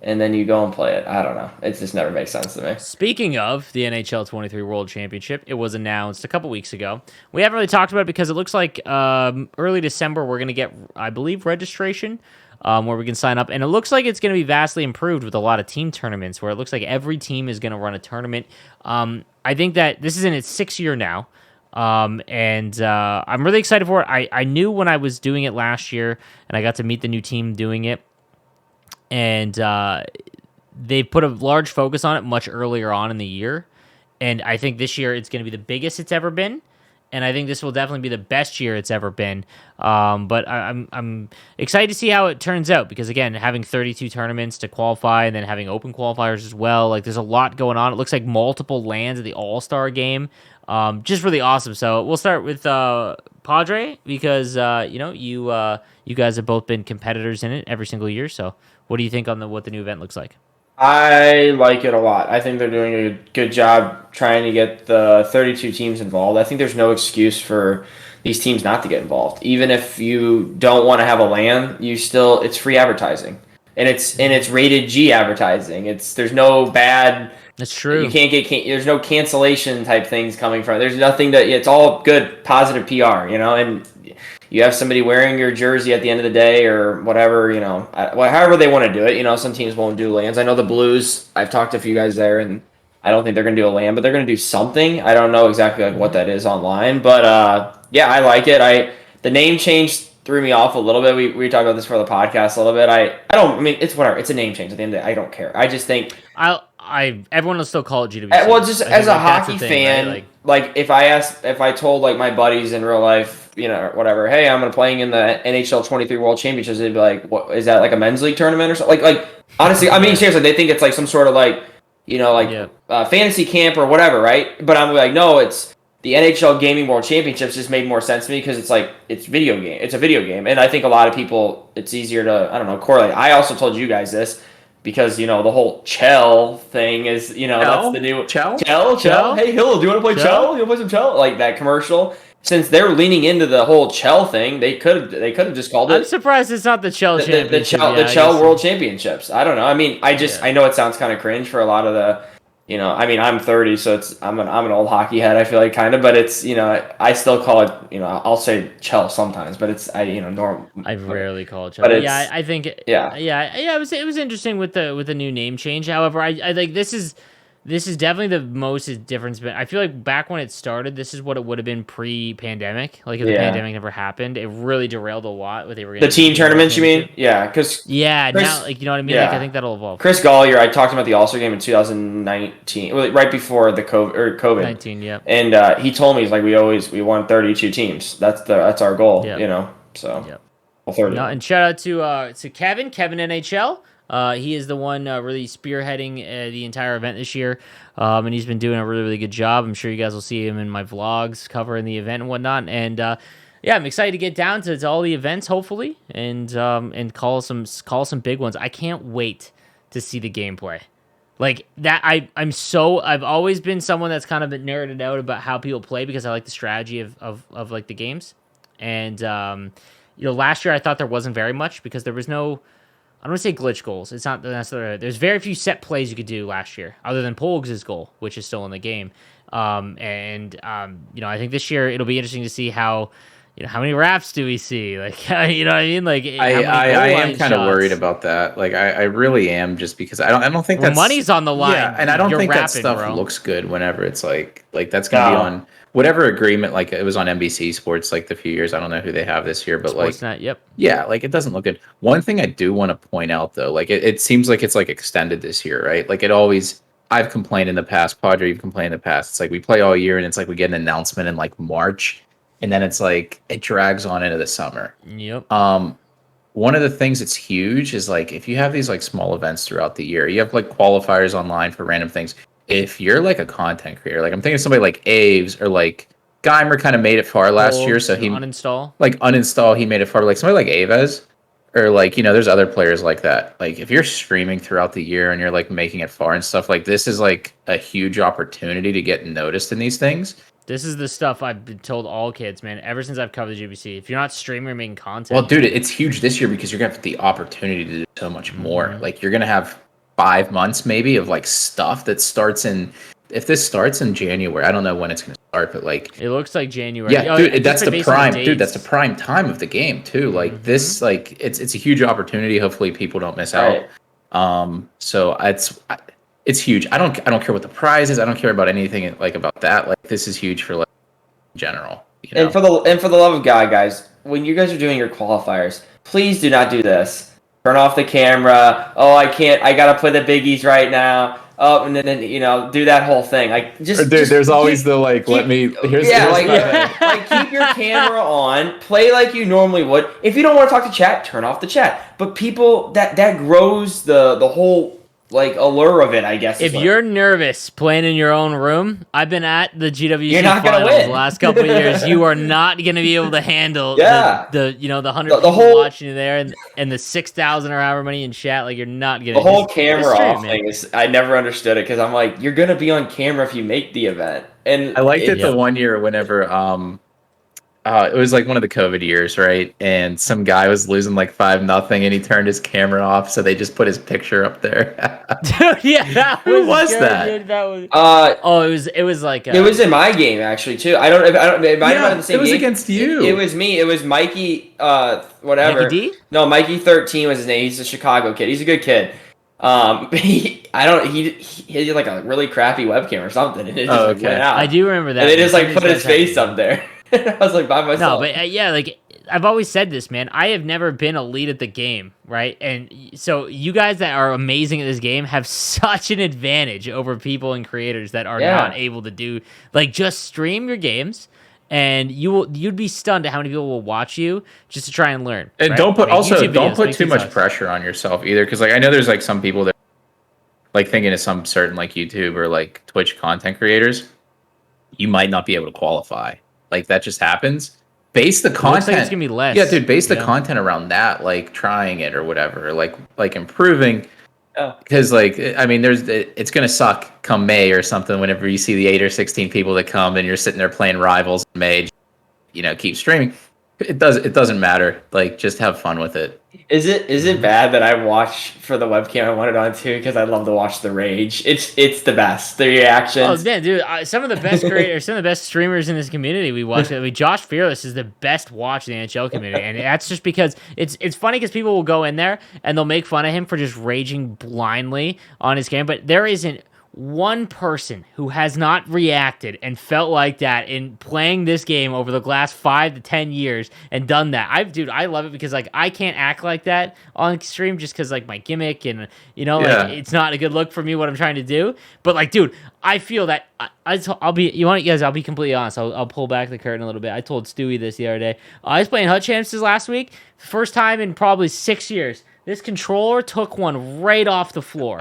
and then you go and play it? I don't know. It just never makes sense to me. Speaking of the NHL 23 World Championship, it was announced a couple weeks ago. We haven't really talked about it because it looks like early December we're going to get, I believe, registration where we can sign up. And it looks like it's going to be vastly improved with a lot of team tournaments where it looks like every team is going to run a tournament. I think that this is in its 6th year now. And I'm really excited for it. I knew when I was doing it last year and I got to meet the new team doing it. And they put a large focus on it much earlier on in the year. And I think this year it's going to be the biggest it's ever been. And I think this will definitely be the best year it's ever been. But I'm excited to see how it turns out because, again, having 32 tournaments to qualify and then having open qualifiers as well, like there's a lot going on. It looks like multiple lands at the All-Star game. Just really awesome. So we'll start with Padre because, you guys have both been competitors in it every single year. So what do you think on what the new event looks like? I like it a lot. I think they're doing a good job trying to get the 32 teams involved. I think there's no excuse for these teams not to get involved. Even if you don't want to have a LAN, it's free advertising. And it's rated G advertising. There's no bad. That's true. You can't get there's no cancellation type things coming from it. There's nothing it's all good positive PR, and you have somebody wearing your jersey at the end of the day or whatever, however they want to do it. Some teams won't do LANs. I know the Blues, I've talked to a few guys there, and I don't think they're going to do a LAN, but they're going to do something. I don't know exactly what that is online, but yeah, I like it. The name change threw me off a little bit. We talked about this for the podcast a little bit. It's whatever. It's a name change at the end of the day. I don't care. I just think everyone will still call it GWC. Well, just as a hockey thing, fan, right? if I told my buddies in real life, whatever, hey, I'm gonna playing in the NHL 23 World Championships, they'd be like, what is that, like a men's league tournament or something? Like honestly, I mean seriously, they think it's like some sort of fantasy camp or whatever, right? But I'm like, no, it's the NHL Gaming World Championships. Just made more sense to me because it's a video game. It's a video game, and I think a lot of people, it's easier to correlate. I also told you guys this. Because, the whole Chel thing is, that's the new... Chel? Chel? Hey, Hill, do you want to play Chel? You want to play some Chel? Like, that commercial. Since they're leaning into the whole Chel thing, they could have just called it... I'm surprised it's not the Chel Championship. The Chel World Championships. I don't know. I mean, I know it sounds kind of cringe for a lot of the... I'm 30, so I'm an old hockey head, I feel like, kind of, but it's, I still call it, I'll say Chel sometimes, but it's, normal. I rarely call it Chel. But yeah, I think, it was interesting with the new name change. However, I think this is definitely the most difference. But I feel like back when it started, this is what it would have been pre-pandemic. Like if the pandemic never happened, it really derailed a lot. What they were the team tournaments, you mean? Yeah, because now, you know what I mean. Yeah. Like I think that'll evolve. Chris Gollier, I talked about the All-Star game in 2019, right before the COVID. 19, yeah. And he told me he's like, we won 32 teams. That's our goal. Yep. So. Yep. Well, 30. No, and shout out to Kevin NHL. He is the one really spearheading the entire event this year, and he's been doing a really, really good job. I'm sure you guys will see him in my vlogs covering the event and whatnot. And I'm excited to get down to all the events, hopefully, and call some big ones. I can't wait to see the gameplay. Like that, I've always been someone that's kind of been nerded out about how people play because I like the strategy of like the games. And last year I thought there wasn't very much because there was no. I don't want to say glitch goals. It's not necessarily. There's very few set plays you could do last year, other than Polgs' goal, which is still in the game. I think this year it'll be interesting to see how, how many wraps do we see? Like, you know what I mean? Like, how many I goal am line kind of worried shots? about that. Like, I really am, just because I don't think When that's money's on the line, yeah, and I don't you're think that rapping, stuff bro. looks good whenever it's like that's gonna be No. on whatever agreement. Like it was on NBC Sports like the few years. I don't know who they have this year, but like Sportsnet, yep. yeah, like it doesn't look good. One thing I do want to point out though, like it seems like it's like extended this year, right? Like it always. I've complained in the past, Padre, you've complained in the past. It's like we play all year and it's like we get an announcement in like March and then it's like it drags on into the summer. Yep. One of the things that's huge is like if you have these like small events throughout the year, you have like qualifiers online for random things. If you're like a content creator, like I'm thinking of somebody like Aves or like Geimer kind of made it far last year, so he uninstall, he made it far. Like somebody like Aves or like there's other players like that. Like if you're streaming throughout the year and you're like making it far and stuff, like this is like a huge opportunity to get noticed in these things. This is the stuff I've been told all kids, man, ever since I've covered the GBC. If you're not streaming or making content. Well, dude, it's huge this year because you're gonna have the opportunity to do so much more. Like you're gonna have 5 months maybe of like stuff that starts in. If this starts in January, I don't know when it's gonna start, but like it looks like January. Yeah, dude, that's the prime. Dude, that's the prime time of the game too. Like this, like it's a huge opportunity. Hopefully, people don't miss out. So it's huge. I don't care what the prize is. I don't care about anything like about that. Like this is huge for like in general. And for the love of God, guys, when you guys are doing your qualifiers, please do not do this. Turn off the camera. Oh, I can't. I gotta play the biggies right now. Oh, and then do that whole thing. Like there's always the like. Here's keep your camera on. Play like you normally would. If you don't want to talk to chat, turn off the chat. But people that grows the whole like allure of it, I guess. If you're nervous playing in your own room, I've been at the GWC you're not gonna finals win. the last couple of years. You are not gonna be able to handle the 100 people watching you there and the 6,000 or however many in chat. Like you're not gonna. The whole camera off thing is. I never understood it because I'm like, you're gonna be on camera if you make the event. And I liked it the one year whenever it was like one of the COVID years, right? And some guy was losing like 5-0, and he turned his camera off, so they just put his picture up there. Dude, yeah, who was that? Dude, that was. It was like it was in my game actually too. I don't. It might have been the same. It was game. against you. It was me. It was Mikey. Whatever. Mikey D? No, Mikey 13 was his name. He's a Chicago kid. He's a good kid. He had like a really crappy webcam or something, and it just went out. I do remember that. And they just like put his face up there. I was like by myself. No, but yeah, like I've always said this, man. I have never been elite at the game, right? And so you guys that are amazing at this game have such an advantage over people and creators that are not able to do like just stream your games. And you'd be stunned at how many people will watch you just to try and learn. And right? don't put videos, put too much pressure on yourself either, because like I know there's like some people that like thinking of some certain like YouTube or like Twitch content creators, you might not be able to qualify. Like that just happens. Base the content. Looks like it's gonna be less. Yeah, dude. Base the content around that, like trying it or whatever, like improving. Because like I mean, it's gonna suck come May or something. Whenever you see the 8 or 16 people that come and you're sitting there playing Rivals in May, keep streaming. It doesn't matter. Like just have fun with it. Is it bad that I watch for the webcam I want it on too? Because I love to watch the rage. It's the best. The reactions. Oh man, dude! Some of the best creators, some of the best streamers in this community we watch. I mean, Josh Fearless is the best watch in the NHL community, and that's just because it's funny because people will go in there and they'll make fun of him for just raging blindly on his game, but there isn't one person who has not reacted and felt like that in playing this game over the last 5 to 10 years and done that. I love it because like I can't act like that on stream just because like my gimmick and like it's not a good look for me what I'm trying to do. But like, dude, I feel that I'll be completely honest. I'll pull back the curtain a little bit. I told Stewie this the other day. I was playing Hut Champs last week, first time in probably 6 years. This controller took one right off the floor.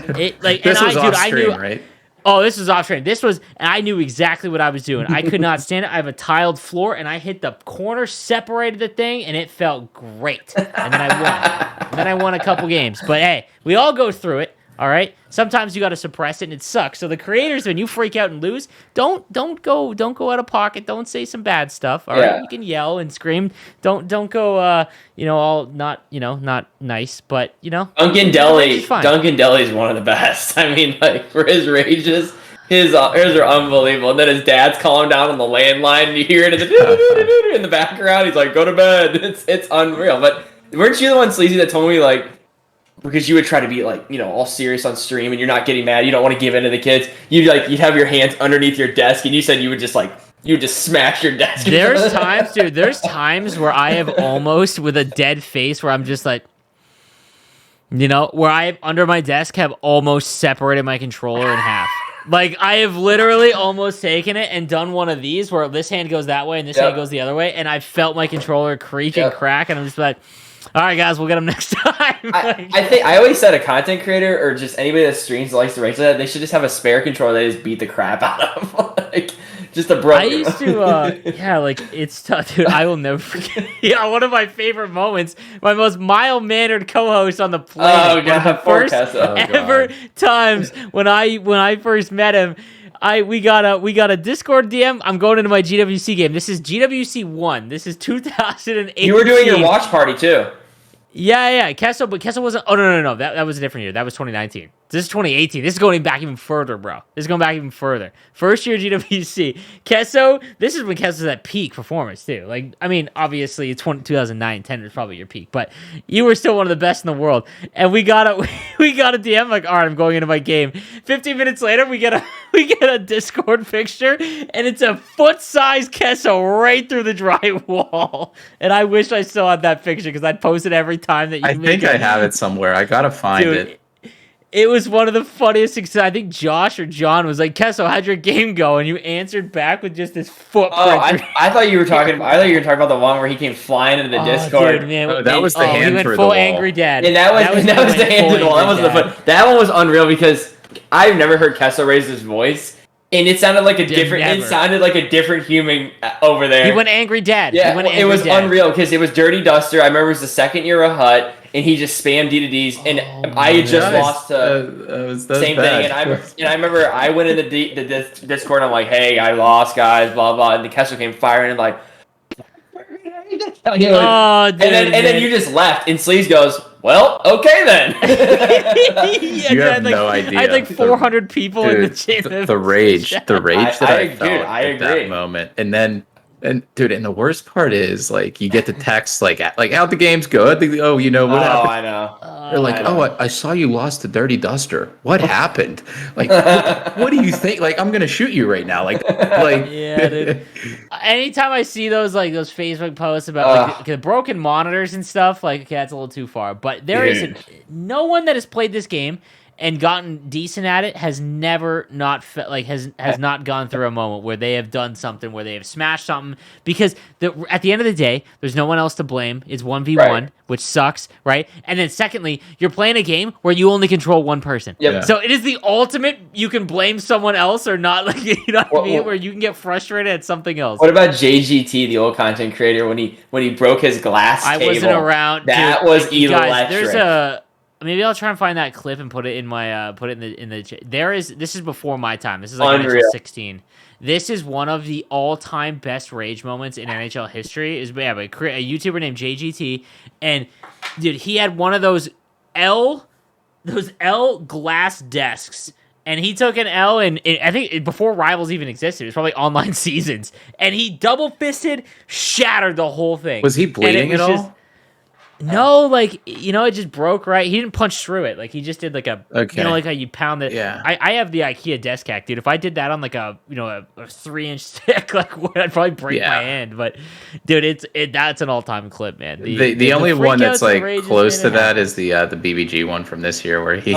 This was off stream, right? Oh, this was off stream. And I knew exactly what I was doing. I could not stand it. I have a tiled floor, and I hit the corner, separated the thing, and it felt great. And then I won. And then I won a couple games. But hey, we all go through it. All right. Sometimes you got to suppress it, and it sucks. So the creators, when you freak out and lose, don't go out of pocket. Don't say some bad stuff. All right. You can yell and scream. Don't go all not nice. But Duncan Deli is one of the best. I mean, like for his rages, his are unbelievable. And then his dad's calling down on the landline, and you hear it in the background. He's like, "Go to bed." It's unreal. But weren't you the one, Sleazy, that told me like, because you would try to be like, all serious on stream, and you're not getting mad. You don't want to give in to the kids. You'd have your hands underneath your desk, and you said you would just smash your desk. There's times, dude. There's times where I have almost with a dead face where I'm just like, where I under my desk have almost separated my controller in half. Like I have literally almost taken it and done one of these where this hand goes that way and this hand goes the other way, and I felt my controller creak and crack, and I'm just like, all right, guys, we'll get them next time. I think I always said a content creator or just anybody that streams that likes to race that, they should just have a spare controller they just beat the crap out of. Like, just a broken. I used to, it's tough, dude. I will never forget. Yeah, one of my favorite moments, my most mild-mannered co-host on the planet. Oh, God, first ever times when I first met him. We got a Discord DM. I'm going into my GWC game. This is GWC 1. This is 2018. You were doing your watch party too. Yeah. Kessel wasn't. Oh no. That was a different year. That was 2019. This is 2018. This is going back even further, bro. This is going back even further. First year GWC. Kesso, this is when Kesso's at peak performance, too. Like, I mean, obviously, 2009, 10 was probably your peak, but you were still one of the best in the world. And we got a DM, like, all right, I'm going into my game. 15 minutes later, we get a Discord picture, and it's a foot-sized Kesso right through the drywall. And I wish I still had that picture, because I'd post it every time that you I think I have it somewhere. I gotta find it. It was one of the funniest things. I think Josh or John was like, "Kesso, how'd your game go?" And you answered back with just this footprint. Oh, I thought you were talking about the one where he came flying into the Discord. Dude, man, that was the hand he went through full the wall. angry dad. And that was the hand through the wall. That wasn't the foot. That one was unreal because I've never heard Kesso raise his voice, and it sounded like a different. Never. It sounded like a different human over there. He went angry dad. Yeah, it was unreal because it was Dirty Duster. I remember it was the second year of Hut. And he just spammed D2Ds, and I had just lost to same thing. And I remember I went in the Discord, and I'm like, "Hey, I lost, guys, blah blah." And the Kessel came firing, and like, dude, and then you just left, and Sleaze goes, "Well, okay then." You have no idea. I had like 400 people in the chat. The rage that I felt I at that moment, and dude, and the worst part is like you get the text like out the game's good. What happened? Oh, I know. They're like, I saw you lost to Dirty Duster. What happened? Like, what do you think? Like, I'm gonna shoot you right now. Like, yeah, dude. Anytime I see those Facebook posts about like the broken monitors and stuff, like, okay, that's a little too far. But there is no one that has played this game and gotten decent at it has never not has not gone through a moment where they have done something where they have smashed something, because at the end of the day there's no one else to blame. It's 1v1, which sucks, right? And then secondly, you're playing a game where you only control one person. Yep. So it is the ultimate, you can blame someone else or not, like, you know what I mean, where you can get frustrated at something else. What about JGT, the old content creator, when he broke his glass table? I wasn't around. That dude, was electric. Guys, there's maybe I'll try and find that clip and put it in my in the. This is before my time. This is like NHL 16. This is one of the all-time best rage moments in NHL history. Is we have a YouTuber named JGT, and dude, he had one of those L glass desks. And he took an L, and I think before Rivals even existed, it was probably online seasons. And he double-fisted, shattered the whole thing. Was he bleeding at all? No, like, it just broke, right? He didn't punch through it. Like, he just did like like how you pound it. Yeah. I have the IKEA desk hack, dude. If I did that on like a 3-inch stick, like, I'd probably break my hand. But, dude, that's an all-time clip, man. The only one that's like close to that is the BBG one from this year where he.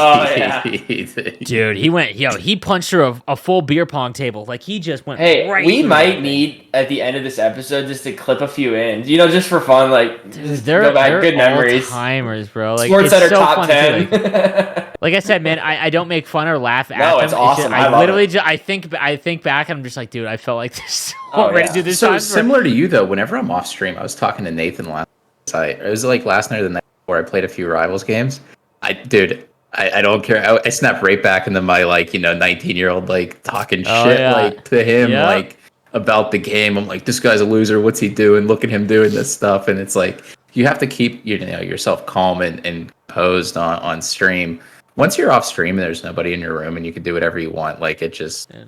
Dude, he punched through a full beer pong table. Like, he just went. Hey, right we through might need at the end of this episode just to clip a few in, just for fun, like, dude, go back, good memories. Timers, bro. Like, Sports Center so top 10. Like I said, man, I don't make fun or laugh at them. No, it's awesome. I literally I think back and I'm just like, dude, I felt like this already. Dude, this so similar to you though. Whenever I'm off stream, I was talking to Nathan last night. It was like last night or the night before. I played a few Rivals games. I don't care. I snap right back into my 19-year-old talking shit to him about the game. I'm like, this guy's a loser. What's he doing? Look at him doing this stuff. And it's like, you have to keep yourself calm and posed on stream once you're off stream and there's nobody in your room and you can do whatever you want, like it just Yeah.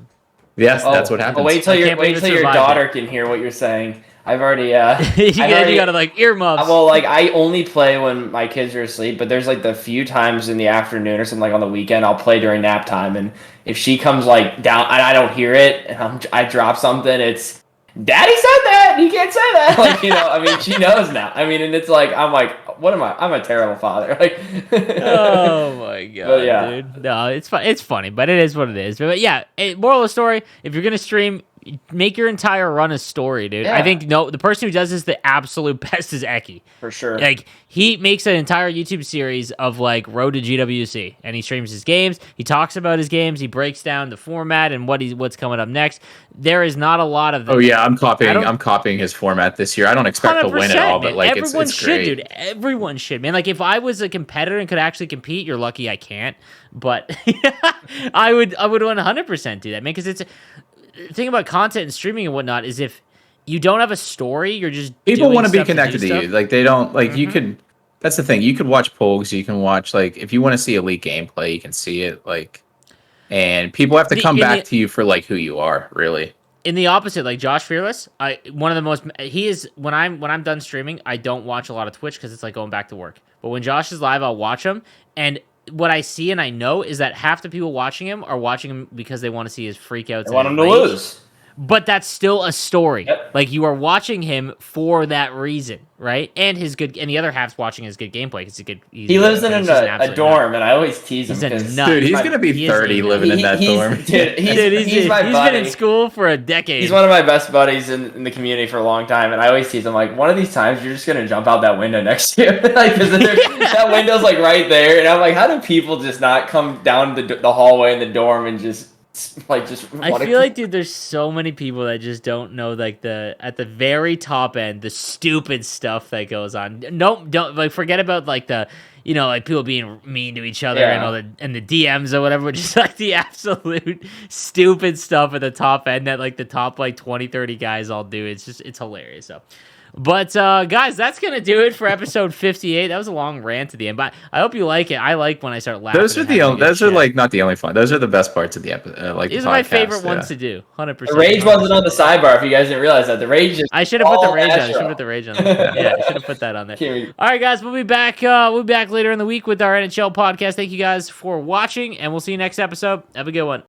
yes, that's what Well, happens. wait till I can't believe it your survived daughter it. can hear what you're saying. I've already you gotta like earmuffs. well, like I only play when my kids are asleep, but there's like the few times in the afternoon or something like on the weekend I'll play during nap time, and if she comes like down and I don't hear it and I drop something, it's Daddy said that you can't say that. Like I mean, she knows now. I mean, and it's like I'm like, what am I? I'm a terrible father. Like, oh my god, yeah. dude. No, it's fun. It's funny, but it is what it is. But yeah, moral of the story: if you're gonna stream, make your entire run a story, dude. Yeah. I think the person who does this the absolute best is Eki. For sure. Like he makes an entire YouTube series of like Road to GWC, and he streams his games. He talks about his games. He breaks down the format and what's coming up next. There is not a lot of them. Oh yeah, I'm copying his format this year. I don't expect to win at all, but like everyone it's should, great. dude. Everyone should, man. Like if I was a competitor and could actually compete, you're lucky I can't. But I would 100% do that, man. Because it's the thing about content and streaming and whatnot is if you don't have a story, you're just People want to be stuff connected do to you. stuff. Like they don't like you could. That's the thing. You could watch Pogs. You can watch like if you want to see elite gameplay, you can see it. Like, and people have to come back to you for like who you are, really. In the opposite, like Josh Fearless, he is when I'm done streaming, I don't watch a lot of Twitch because it's like going back to work. But when Josh is live, I'll watch him, and what I see and I know is that half the people watching him are watching him because they want to see his freakouts. I want him to lose. But that's still a story. Yep. Like you are watching him for that reason, right? And the other half's watching his good gameplay because He lives in a dorm, and I always tease him. Dude, he's gonna be 30 living in that dorm. Dude, he's my buddy. He's been in school for a decade. He's one of my best buddies in the community for a long time, and I always tease him like, one of these times you're just gonna jump out that window next to you, like because that window's like right there, and I'm like, how do people just not come down the hallway in the dorm and just I feel like, dude, there's so many people that just don't know, like, at the very top end, the stupid stuff that goes on. Don't like forget about like the, like people being mean to each other and the DMs or whatever, but just like the absolute stupid stuff at the top end that like the top like 20, 30 guys all do. It's hilarious. So. But guys, that's gonna do it for episode 58. That was a long rant at the end, but I hope you like it. I like when I start laughing. Those are like not the only fun. Those are the best parts of the episode. These are my favorite ones to do. 100%. The rage wasn't on the sidebar. If you guys didn't realize that, the rage is. I should have put the rage on. I should have put the rage on. Yeah, I should have put that on there. All right, guys, we'll be back. We'll be back later in the week with our NHL podcast. Thank you guys for watching, and we'll see you next episode. Have a good one.